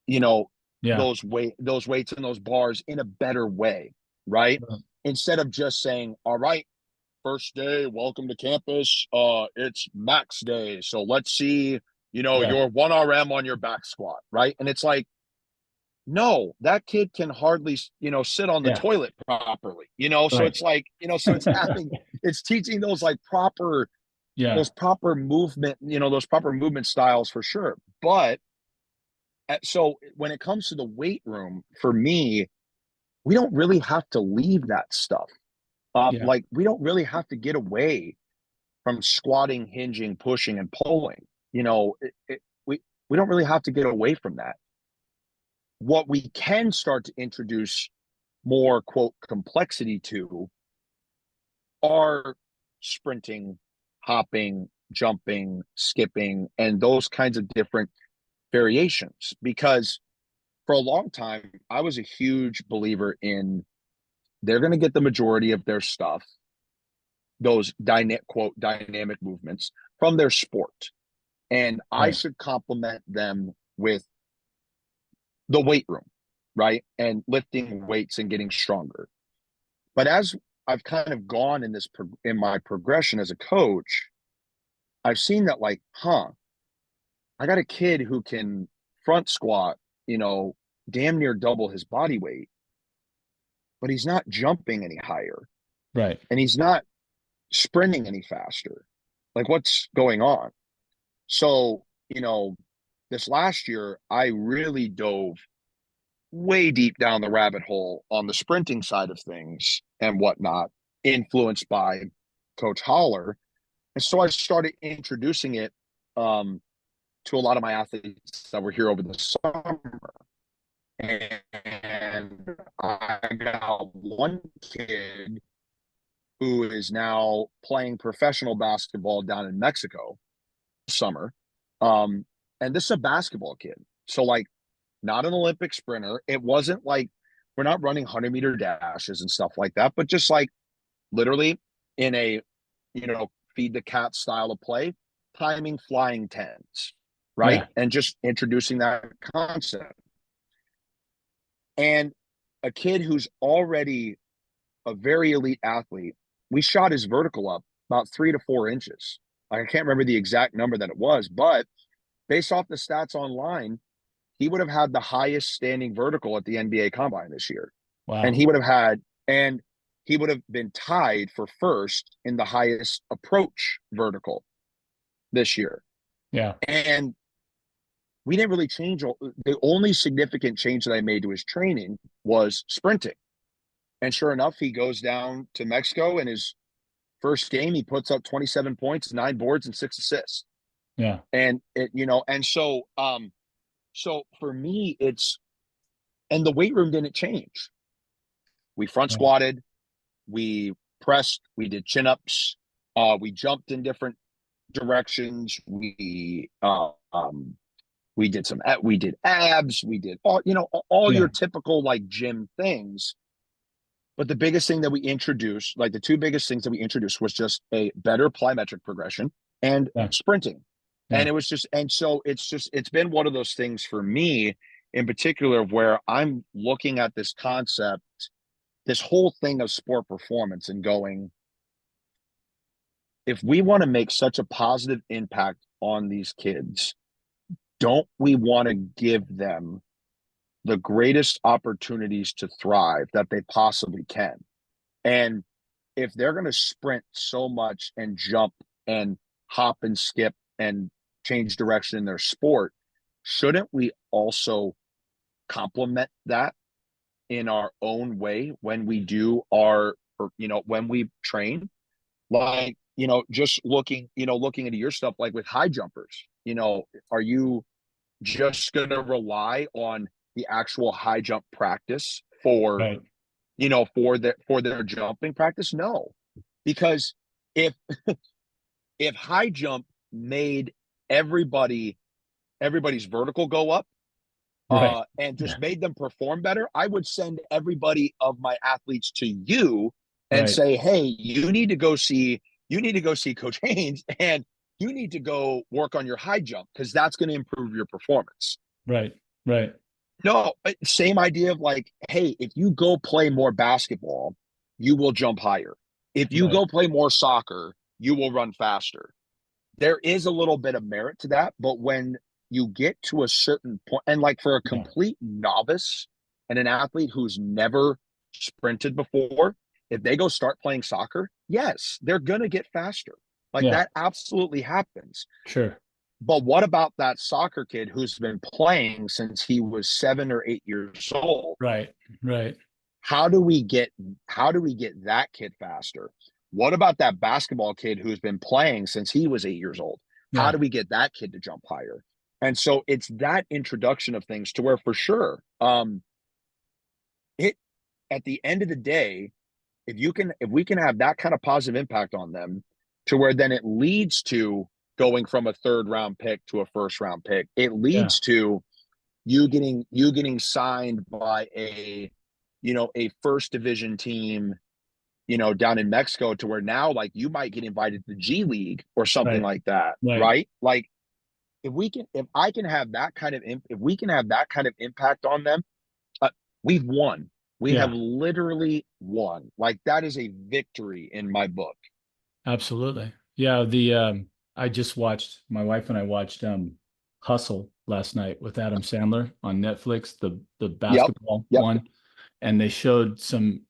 you know, Yeah. those weights and those bars in a better way, right? Uh, Instead of just saying, all right, first day, welcome to campus. It's max day. So let's see, Yeah. your 1 RM on your back squat, right? And it's like, no, that kid can hardly, sit on the Yeah. toilet properly, so Right. it's like, so it's teaching those like proper, Yeah. those proper movement, those proper movement styles for sure. But so when it comes to the weight room, for me, we don't really have to leave that stuff. Yeah. Like we don't really have to get away from squatting, hinging, pushing, and pulling. We don't really have to get away from that. What we can start to introduce more quote complexity to are sprinting, hopping, jumping, skipping, and those kinds of different variations. Because for a long time, I was a huge believer in they're going to get the majority of their stuff, those quote dynamic movements from their sport. And I Right. should complement them with the weight room, right? And lifting weights and getting stronger. But as I've kind of gone in in my progression as a coach, I've seen that like, I got a kid who can front squat, damn near double his body weight, but he's not jumping any higher Right. and he's not sprinting any faster. Like what's going on? So, this last year I really dove way deep down the rabbit hole on the sprinting side of things and whatnot, influenced by Coach Holler. And so I started introducing it to a lot of my athletes that were here over the summer. And I got one kid who is now playing professional basketball down in Mexico summer. Um, and this is a basketball kid. So, like, not an Olympic sprinter. It wasn't like we're not running 100-meter dashes and stuff like that, but just like literally in a, feed the cat style of play, timing flying tens, right? Yeah. And just introducing that concept. And a kid who's already a very elite athlete, we shot his vertical up about 3 to 4 inches. I can't remember the exact number that it was, but based off the stats online, he would have had the highest standing vertical at the NBA combine this year. And Wow. he would have been tied for first in the highest approach vertical this year. Yeah. And we didn't really change. The only significant change that I made to his training was sprinting. And sure enough, he goes down to Mexico and his first game, he puts up 27 points, 9 boards, and 6 assists. Yeah. And so for me, and the weight room didn't change. We front Yeah. squatted, we pressed, we did chin ups, we jumped in different directions, we did abs, we did all Yeah. your typical like gym things. But the biggest thing that we introduced, like the two biggest things that we introduced, was just a better plyometric progression and Yeah. sprinting. And Yeah. it was just, and so it's been one of those things for me in particular where I'm looking at this concept, this whole thing of sport performance and going, if we want to make such a positive impact on these kids, don't we want to give them the greatest opportunities to thrive that they possibly can? And if they're going to sprint so much and jump and hop and skip and change direction in their sport, shouldn't we also complement that in our own way when we do when we train? Like, just looking into your stuff, like with high jumpers, are you just going to rely on the actual high jump practice for Right. for their jumping practice? No, because if if high jump made everybody everybody's vertical go up, Right. and Yeah. just made them perform better, I would send everybody of my athletes to you and Right. say, hey, you need to go see Coach Haynes, and you need to go work on your high jump because that's going to improve your performance. Right. Right. No, same idea of like, hey, if you go play more basketball, you will jump higher. If you Right. go play more soccer, you will run faster. There is a little bit of merit to that, but when you get to a certain point, and like for a Yeah. complete novice and an athlete who's never sprinted before, if they go start playing soccer, yes, they're going to get faster. Like Yeah. that absolutely happens. Sure. But what about that soccer kid who's been playing since he was 7 or 8 years old? Right. Right. How do we get that kid faster? What about that basketball kid who's been playing since he was 8 years old? How Yeah. do we get that kid to jump higher? And so it's that introduction of things to where for sure, it at the end of the day, if we can have that kind of positive impact on them to where then it leads to going from a third round pick to a first round pick, it Yeah. leads to you getting signed by a first division team, down in Mexico, to where now like you might get invited to the G League or something Right. like that, Right. right? Like if I can have that kind of if we can have that kind of impact on them, uh, we've won. We have Yeah. literally won. Like that is a victory in my book. Absolutely. Yeah. I just watched, my wife and I watched Hustle last night with Adam Sandler on Netflix, the Yep. basketball Yep. one. And they showed some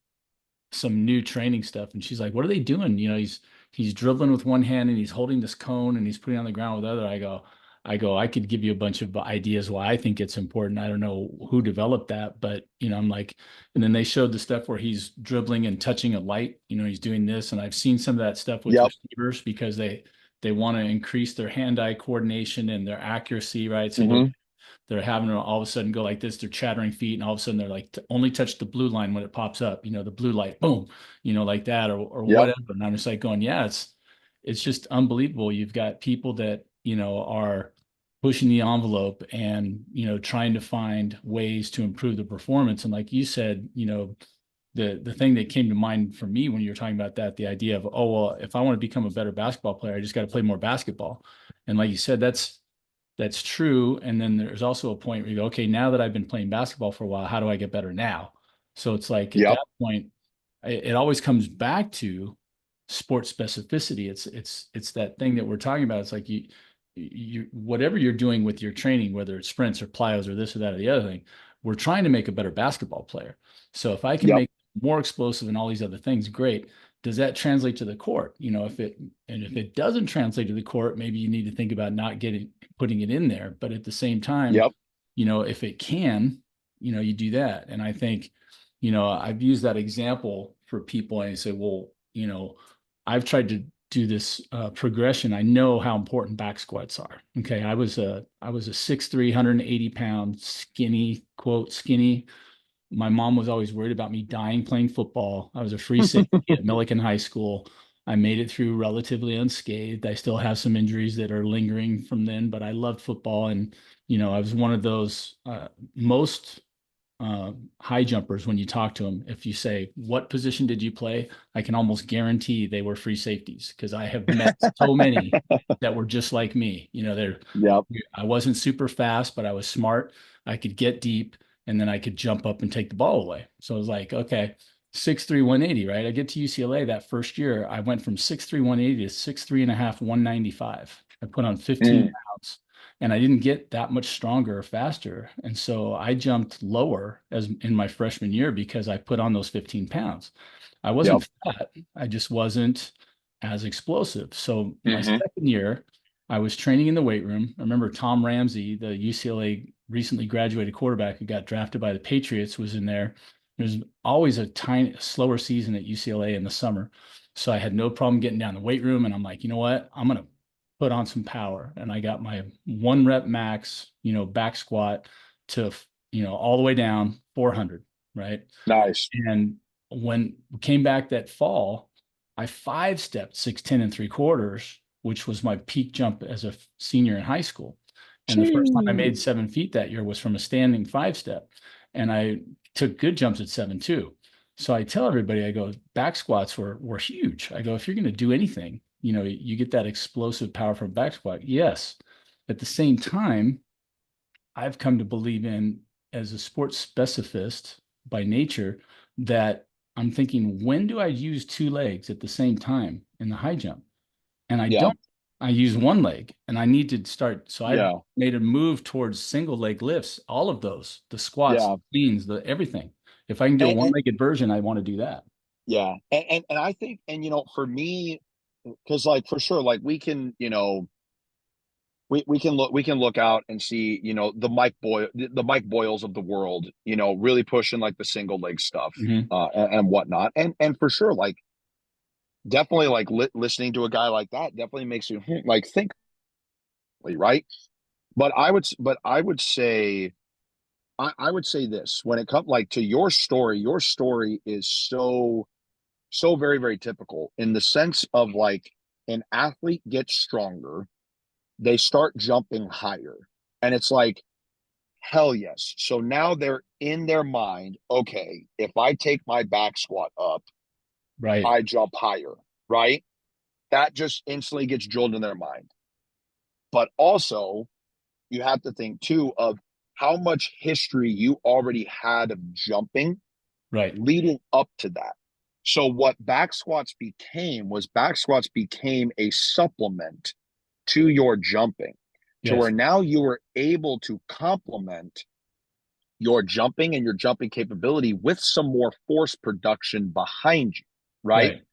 new training stuff. And she's like, "What are they doing?" He's dribbling with one hand and he's holding this cone and he's putting it on the ground with the other. I could give you a bunch of ideas why I think it's important. I don't know who developed that, but I'm like, and then they showed the stuff where he's dribbling and touching a light. He's doing this, and I've seen some of that stuff with Yep. receivers because they want to increase their hand-eye coordination and their accuracy, right? So Mm-hmm. they're having to all of a sudden go like this. They're chattering feet, and all of a sudden they're like, only touch the blue line when it pops up. The blue light, boom, like that, or Yep. whatever. And I'm just like going, yeah, it's just unbelievable. You've got people that are pushing the envelope and trying to find ways to improve the performance. And like you said, the thing that came to mind for me when you were talking about that, the idea of, oh well, if I want to become a better basketball player, I just got to play more basketball. And like you said, that's true. And then there's also a point where you go, okay, now that I've been playing basketball for a while, how do I get better now? So it's like at Yep. that point, it always comes back to sports specificity. It's that thing that we're talking about. It's like you whatever you're doing with your training, whether it's sprints or plyos or this or that or the other thing, we're trying to make a better basketball player. So if I can Yep. make more explosive and all these other things, great. Does that translate to the court? If it doesn't translate to the court, maybe you need to think about not putting it in there. But at the same time, Yep. if it can, you do that. And I think, I've used that example for people and I say, well, I've tried to do this progression. I know how important back squats are. Okay. I was a 6'3", 180-pound skinny, quote, skinny. My mom was always worried about me dying playing football. I was a free safety at Millikan High School. I made it through relatively unscathed. I still have some injuries that are lingering from then, but I loved football. And, I was one of those most high jumpers when you talk to them. If you say, "What position did you play?" I can almost guarantee they were free safeties because I have met so many that were just like me. Yep. I wasn't super fast, but I was smart. I could get deep and then I could jump up and take the ball away. So I was like, okay, 6'3", 180, right? I get to UCLA that first year. I went from 6'3", 180 to 6'3" and a half, 195. I put on 15 Mm. pounds and I didn't get that much stronger or faster. And so I jumped lower as in my freshman year because I put on those 15 pounds. I Yep. wasn't fat. I just wasn't as explosive. So my Mm-hmm. second year, I was training in the weight room. I remember Tom Ramsey, the UCLA recently graduated quarterback who got drafted by the Patriots, was in there. There's always a tiny, slower season at UCLA in the summer. So I had no problem getting down the weight room. And I'm like, you know what? I'm going to put on some power. And I got my 1 rep max, back squat to, all the way down 400, right? Nice. And when we came back that fall, I 5-stepped 6'10 3/4", which was my peak jump as a senior in high school. And the first time I made Gee. 7 feet that year was from a standing 5-step. And I took good jumps at 7 too. So I tell everybody, I go, back squats were huge. I go, if you're going to do anything, you get that explosive power from back squat. Yes. At the same time, I've come to believe in as a sports specificist by nature that I'm thinking, when do I use two legs at the same time in the high jump? And I Yeah. don't. I use one leg and I need to start. So I've Yeah. made a move towards single leg lifts, all of those, the squats, Yeah. the cleans, the everything. If I can do a And one-legged version, I want to do that. yeah. And I think, and for me, because like for sure, like we can, we can look out and see, the Mike Boyles of the world, really pushing like the single leg stuff, Hmm. and whatnot. And for sure, like definitely like listening to a guy like that definitely makes you like think, right? But I would say this when it comes like to your story is so very, very typical in the sense of like an athlete gets stronger, they start jumping higher. And it's like, hell yes. So now they're in their mind, okay, if I take my back squat up, Right. I jump higher, right? That just instantly gets drilled in their mind. But also, you have to think too of how much history you already had of jumping Right. leading up to that. So what back squats became a supplement to your jumping, to where Yes. now you were able to complement your jumping and your jumping capability with some more force production behind you, right? Right.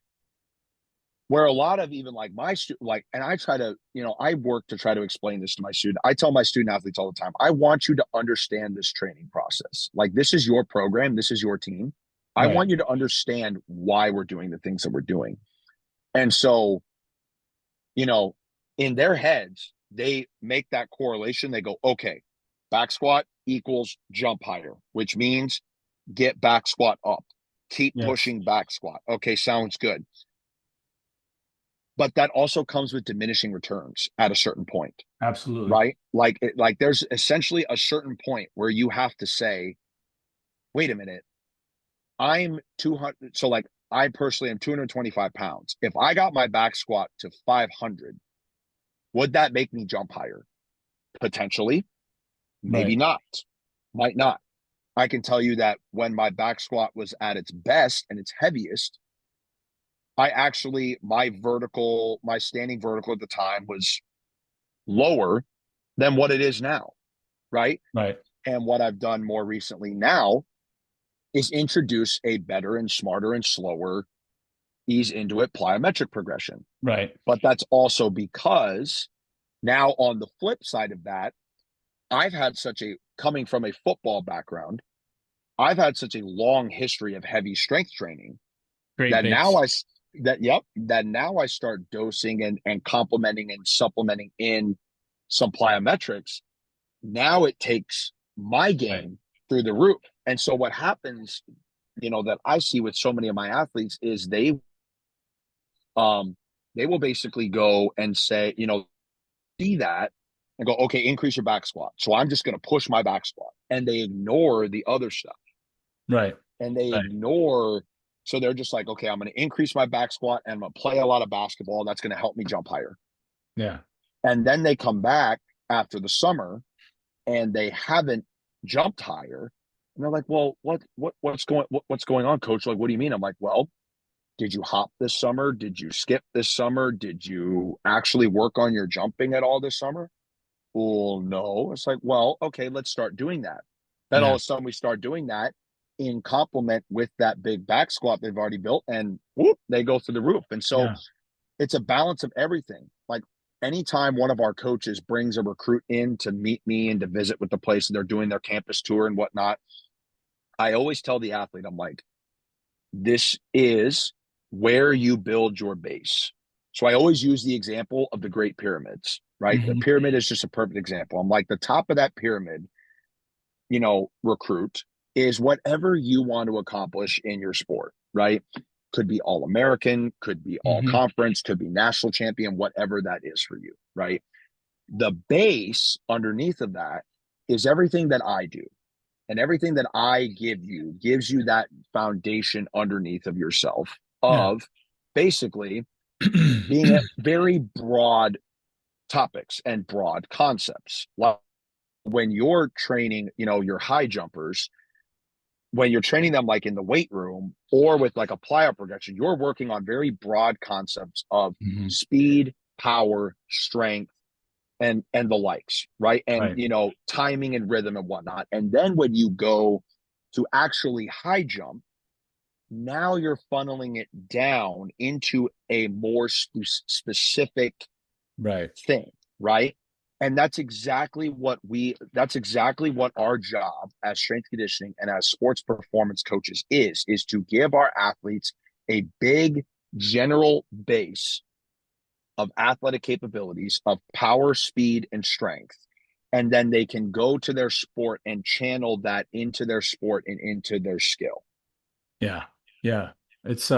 Where a lot of even like my student, like, and I try to, I work to try to explain this to my student. I tell my student athletes all the time, I want you to understand this training process. Like, this is your program, this is your team. I Right. want you to understand why we're doing the things that we're doing. And so, you know, in their heads, they make that correlation. They go, okay, back squat equals jump higher, which means get back squat up, keep Yes. pushing back squat. Okay, sounds good. But that also comes with diminishing returns at a certain point, Absolutely. right? Like there's essentially a certain point where you have to say, wait a minute, I'm 200. So like I personally am 225 pounds. If I got my back squat to 500, would that make me jump higher? Potentially, maybe Right. not, might not. I can tell you that when my back squat was at its best and its heaviest, my standing vertical at the time was lower than what it is now, right? Right. And what I've done more recently now is introduce a better and smarter and slower ease into it plyometric progression. Right. But that's also because now on the flip side of that, I've had coming from a football background, I've had such a long history of heavy strength training Great that now base. I start dosing and complementing and supplementing in some plyometrics. Now it takes my Right. game through the roof. And so what happens, that I see with so many of my athletes is um they will basically go and say, see that and go, okay, increase your back squat. So I'm just going to push my back squat. And they ignore the other stuff. Right. And they Right. ignore, so they're just like, okay, I'm going to increase my back squat and I'm going to play a lot of basketball. That's going to help me jump higher. Yeah. And then they come back after the summer and they haven't jumped higher. And they're like, well, what's going on, coach? Like, what do you mean? I'm like, well, did you hop this summer? Did you skip this summer? Did you actually work on your jumping at all this summer? Well, no. It's like, well, okay, let's start doing that. Then all Yeah. of a sudden we start doing that in complement with that big back squat they've already built, and whoop, they go through the roof. And so Yeah. it's a balance of everything. Like anytime one of our coaches brings a recruit in to meet me and to visit with the place and they're doing their campus tour and whatnot, I always tell the athlete, I'm like, this is where you build your base. So I always use the example of the Great Pyramids, right? The Hmm. pyramid is just a perfect example. I'm like, the top of that pyramid, recruit is whatever you want to accomplish in your sport, right? Could be all American, could be all Hmm. conference, could be national champion, whatever that is for you, right? The base underneath of that is everything that I do. And everything that I give you gives you that foundation underneath of yourself Yeah. of basically being a very broad topics and broad concepts. Like when you're training, your high jumpers, when you're training them like in the weight room or with like a plyo progression, you're working on very broad concepts of Mhm. speed, power, strength, and the likes, right? And Right. timing and rhythm and whatnot. And then when you go to actually high jump, now you're funneling it down into a more specific Right. thing, right? And that's exactly what our job as strength conditioning and as sports performance coaches is to give our athletes a big general base of athletic capabilities of power, speed, and strength. And then they can go to their sport and channel that into their sport and into their skill. Yeah. Yeah. It's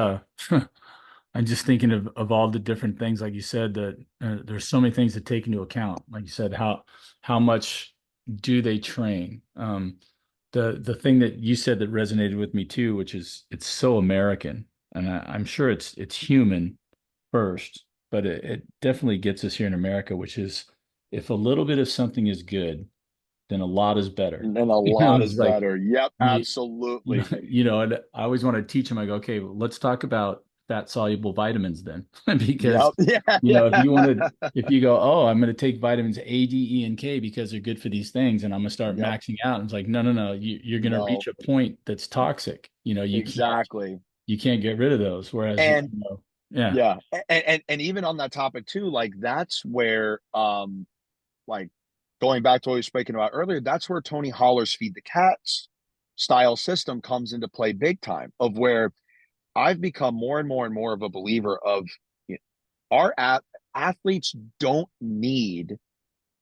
I'm just thinking of all the different things, like you said, that there's so many things to take into account. Like you said, how much do they train? The thing that you said that resonated with me too, which is it's so American, and I'm sure it's human first, but it definitely gets us here in America, which is if a little bit of something is good, then a lot is better. And a You know, lot it's is like better. Yep, you, absolutely. and I always want to teach them. I go, okay, well, let's talk about fat soluble vitamins then, because Yep. Yeah. if Yeah. you want to, if you go, oh, I'm going to take vitamins A, D, E, and K because they're good for these things, and I'm going to start Yep. maxing out. And it's like, no, no, no, you're going to reach No, a point that's toxic. exactly. You can't get rid of those. Whereas, And yeah, yeah, and even on that topic too, like that's where like going back to what we were speaking about earlier, that's where Tony Holler's Feed the Cats style system comes into play big time, of where I've become more and more and more of a believer of you know, athletes don't need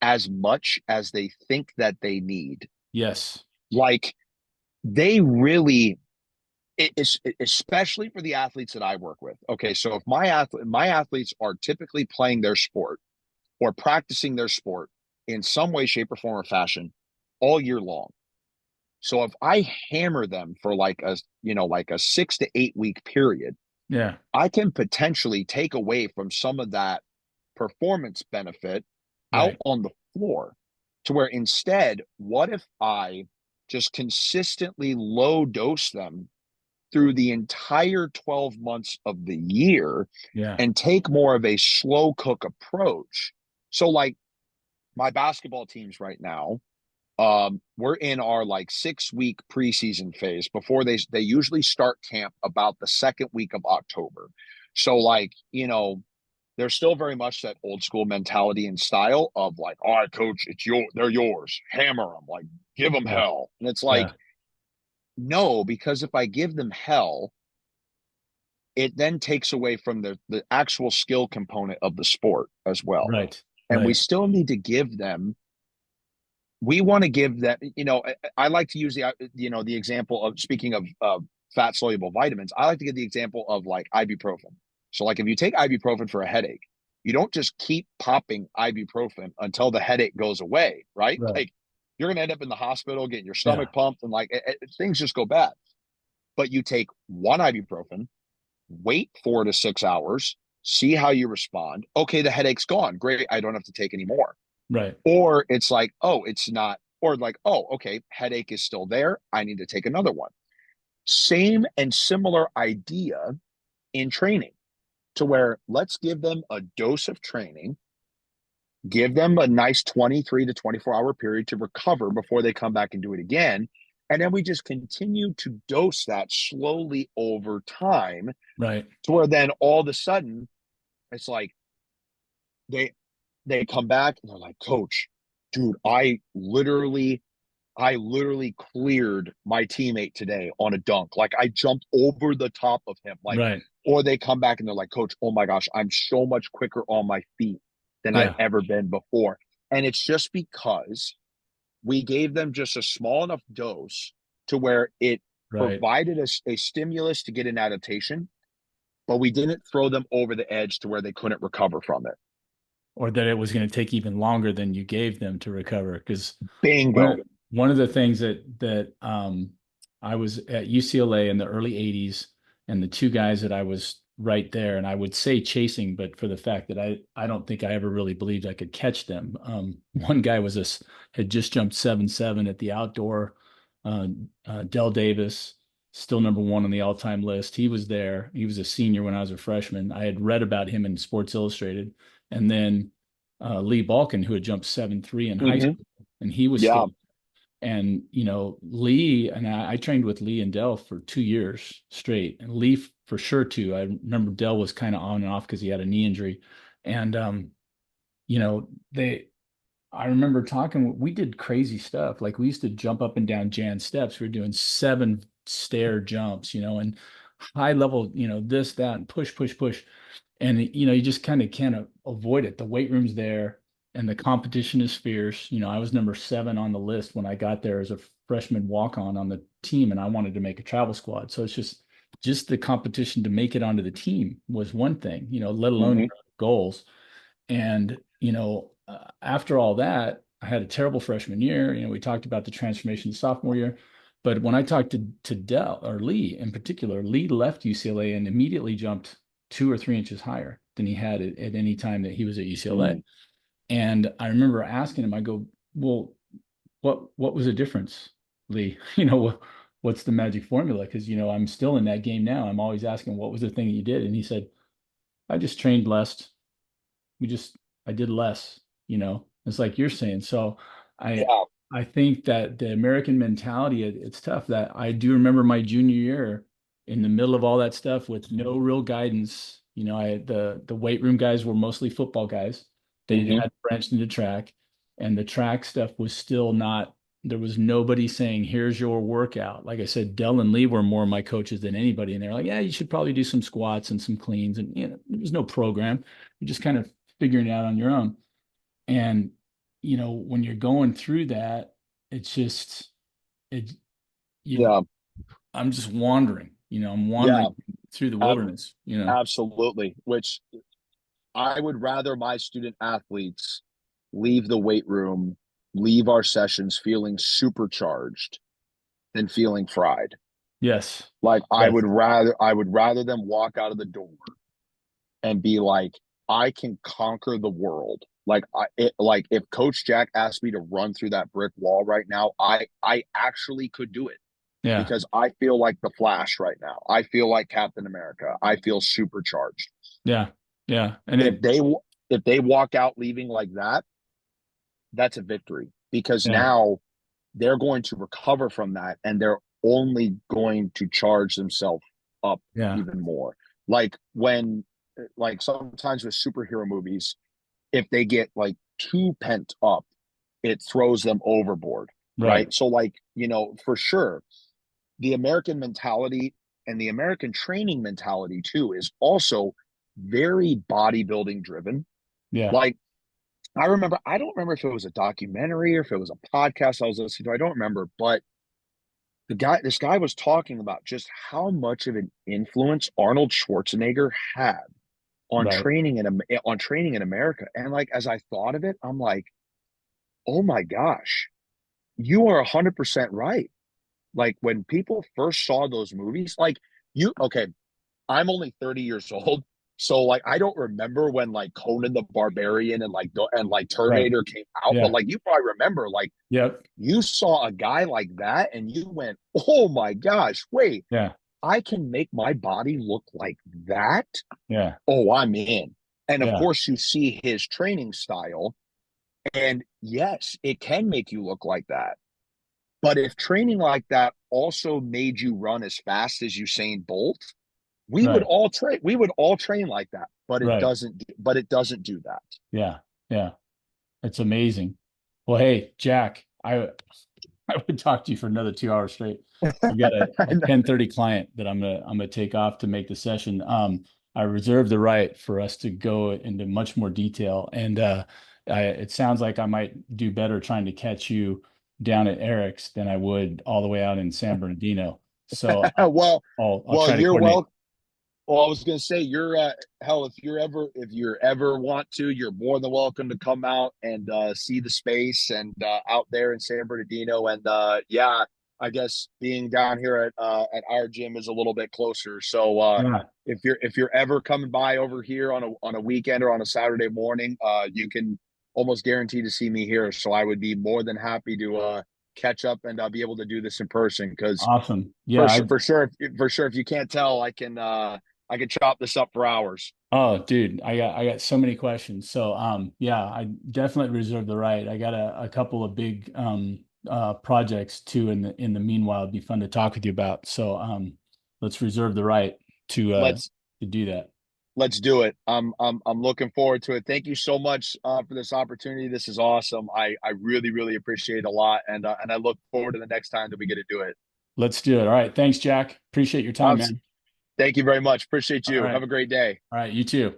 as much as they think that they need. yes, Like they really, it's especially for the athletes that I work with. Okay, so if my athletes are typically playing their sport or practicing their sport in some way, shape, or form or fashion all year long. So if I hammer them for like a 6 to 8 week period, yeah, I can potentially take away from some of that performance benefit out right, on the floor, to where instead, what if I just consistently low dose them through the entire 12 months of the year yeah, and take more of a slow cook approach? So, like my basketball teams right now, we're in our like 6 week preseason phase before they usually start camp about the second week of October. So, like, there's still very much that old school mentality and style of like, all right, coach, they're yours, hammer them, like give them yeah, hell. And it's yeah, like, no, because if I give them hell, it then takes away from the actual skill component of the sport as well. right, And we right, still need to give them, we want to give them, I like to use the example of, speaking of fat soluble vitamins, I like to give the example of like ibuprofen. So like if you take ibuprofen for a headache, you don't just keep popping ibuprofen until the headache goes away, right? right, Like you're going to end up in the hospital getting your yeah, stomach pumped and like things just go bad. But you take one ibuprofen, wait 4 to 6 hours, see how you respond. Okay, the headache's gone. Great. I don't have to take any more. right, Or it's like, oh, it's not, or like, oh, okay, headache is still there. I need to take another one. Same and similar idea in training, to where let's give them a dose of training, give them a nice 23 to 24-hour period to recover before they come back and do it again. And then we just continue to dose that slowly over time, right, to where then all of a sudden it's like they they come back and they're like, coach, dude, I literally cleared my teammate today on a dunk. Like I jumped over the top of him. Like, right, or they come back and they're like, coach, oh my gosh, I'm so much quicker on my feet than I've yeah, ever been before. And it's just because we gave them just a small enough dose to where it right. provided a stimulus to get an adaptation, but we didn't throw them over the edge to where they couldn't recover from it. Or that it was going to take even longer than you gave them to recover. Because one Bingo. of one of the things I was at UCLA in the early '80s, and the two guys that I was right there. And I would say chasing, but for the fact that I don't think I ever really believed I could catch them. One guy had just jumped 7-7 at the outdoor. Uh, Dell Davis, still number one on the all-time list. He was there. He was a senior when I was a freshman. I had read about him in Sports Illustrated. And then Lee Balkin, who had jumped 7-3 in high Hmm. school, and he was Yeah. still. And Lee and I trained with Lee and Dell for 2 years straight, and Lee for sure too. I remember Dell was kind of on and off because he had a knee injury, and they. I remember talking. We did crazy stuff. Like we used to jump up and down Jan steps. We were doing 7 stair jumps, and high level, this, that, and push, push, push. And you just kind of can't avoid it. The weight room's there and the competition is fierce. I was number 7 on the list when I got there as a freshman walk on the team, and I wanted to make a travel squad. So it's just the competition to make it onto the team was one thing, let alone Hmm. your goals. And after all that, I had a terrible freshman year. We talked about the transformation sophomore year, but when I talked to Dell or Lee in particular, Lee left UCLA and immediately jumped 2 or 3 inches higher than he had at any time that he was at UCLA. Mm. And I remember asking him, I go, well, what was the difference, Lee? What's the magic formula? Because I'm still in that game now. I'm always asking, what was the thing that you did? And he said, I just trained less. I did less. It's like you're saying. So I Yeah. I think that the American mentality, it's tough. That I do remember my junior year in the middle of all that stuff with no real guidance. The weight room guys were mostly football guys. They Hmm. had branched into track, and the track stuff was still not. There was nobody saying, "Here's your workout." Like I said, Dell and Lee were more my coaches than anybody, and they're like, "Yeah, you should probably do some squats and some cleans." And there was no program. You just kind of figuring it out on your own. And when you're going through that, it's just it you Yeah. I'm just wandering. I'm Yeah. wandering through the Ab- wilderness. Absolutely. Which I would rather my student athletes leave the weight room, leave our sessions feeling supercharged than feeling fried. Yes. Like Yes. I would rather them walk out of the door and be like, I can conquer the world. Like if Coach Jack asked me to run through that brick wall right now, I actually could do it Yeah. because I feel like the Flash right now. I feel like Captain America. I feel supercharged. Yeah. Yeah. And If they walk out leaving like that, that's a victory because yeah. now they're going to recover from that and they're only going to charge themselves up Yeah. even more. Like when like sometimes with superhero movies, if they get like too pent up, it throws them overboard, Right. right? So like, for sure, the American mentality and the American training mentality too is also very bodybuilding driven. Yeah. Like I don't remember if it was a documentary or if it was a podcast I was listening to. I don't remember, but this guy was talking about just how much of an influence Arnold Schwarzenegger had Right. on training in America. And like as I thought of it, I'm like, oh my gosh, you are 100% right. Like when people first saw those movies, like okay, I'm only 30 years old. So like I don't remember when like Conan the Barbarian and like Right. Terminator came out, but Yeah. like you probably remember like Yep. you saw a guy like that and you went, "Oh my gosh, wait, Yeah. I can make my body look like that?" Yeah. Oh, I'm in. And of Yeah. course you see his training style and yes, it can make you look like that. But if training like that also made you run as fast as Usain Bolt, Right. we would all train like that, Right. but it doesn't do that. Yeah. Yeah. It's amazing. Well, hey, Jack, I would talk to you for another 2 hours straight. I got a 10:30 client that I'm gonna take off to make the session. I reserve the right for us to go into much more detail, and it sounds like I might do better trying to catch you down at Eric's than I would all the way out in San Bernardino. So well, I'll well, try to you're coordinate. well. Well, I was gonna say you're hell if you ever want to, you're more than welcome to come out and see the space and out there in San Bernardino. And yeah, I guess being down here at our gym is a little bit closer. So Yeah. if you're ever coming by over here on a weekend or on a Saturday morning, you can almost guarantee to see me here. So I would be more than happy to catch up and be able to do this in person. Because Awesome. Yeah. for sure, if you can't tell, I can chop this up for hours. Oh, dude, I got so many questions. So, yeah, I definitely reserve the right. I got a couple of big projects too in the meanwhile. It'd be fun to talk with you about. So, let's reserve the right to uh Let's to do that. let's do it. I'm looking forward to it. Thank you so much for this opportunity. This is awesome. I really appreciate it a lot, and I look forward to the next time that we get to do it. Let's do it. All right. Thanks, Jack. Appreciate your time, Um, man. Thank you very much. Appreciate All you. right. Have a great day. All right, you too.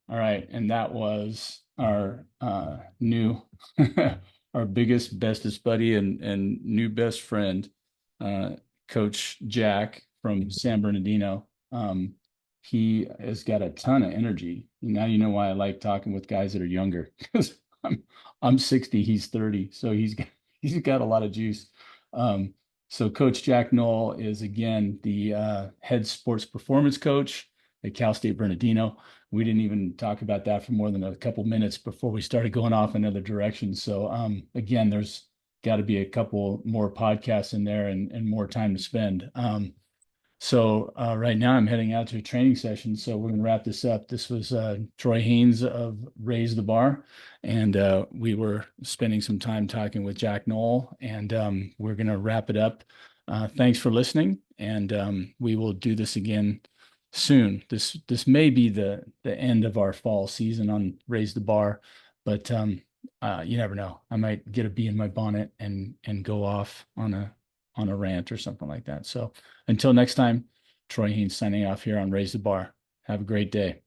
All right, and that was our new our biggest, bestest buddy and new best friend, uh, Coach Jack from San Bernardino. He has got a ton of energy. Now you know why I like talking with guys that are younger because I'm 60, he's 30, so he's got a lot of juice. So Coach Jack Noel is again the head sports performance coach at Cal State Bernardino. We didn't even talk about that for more than a couple minutes before we started going off in other directions. So again, there's got to be a couple more podcasts in there and more time to spend. So right now I'm heading out to a training session. So we're going to wrap this up. This was Troy Haynes of Raise the Bar. And we were spending some time talking with Jack Noel. And we're going to wrap it up. Thanks for listening. And we will do this again soon. This may be the end of our fall season on Raise the Bar. But you never know. I might get a bee in my bonnet and go off on a rant or something like that. So until next time, Troy Haynes signing off here on Raise the Bar. Have a great day.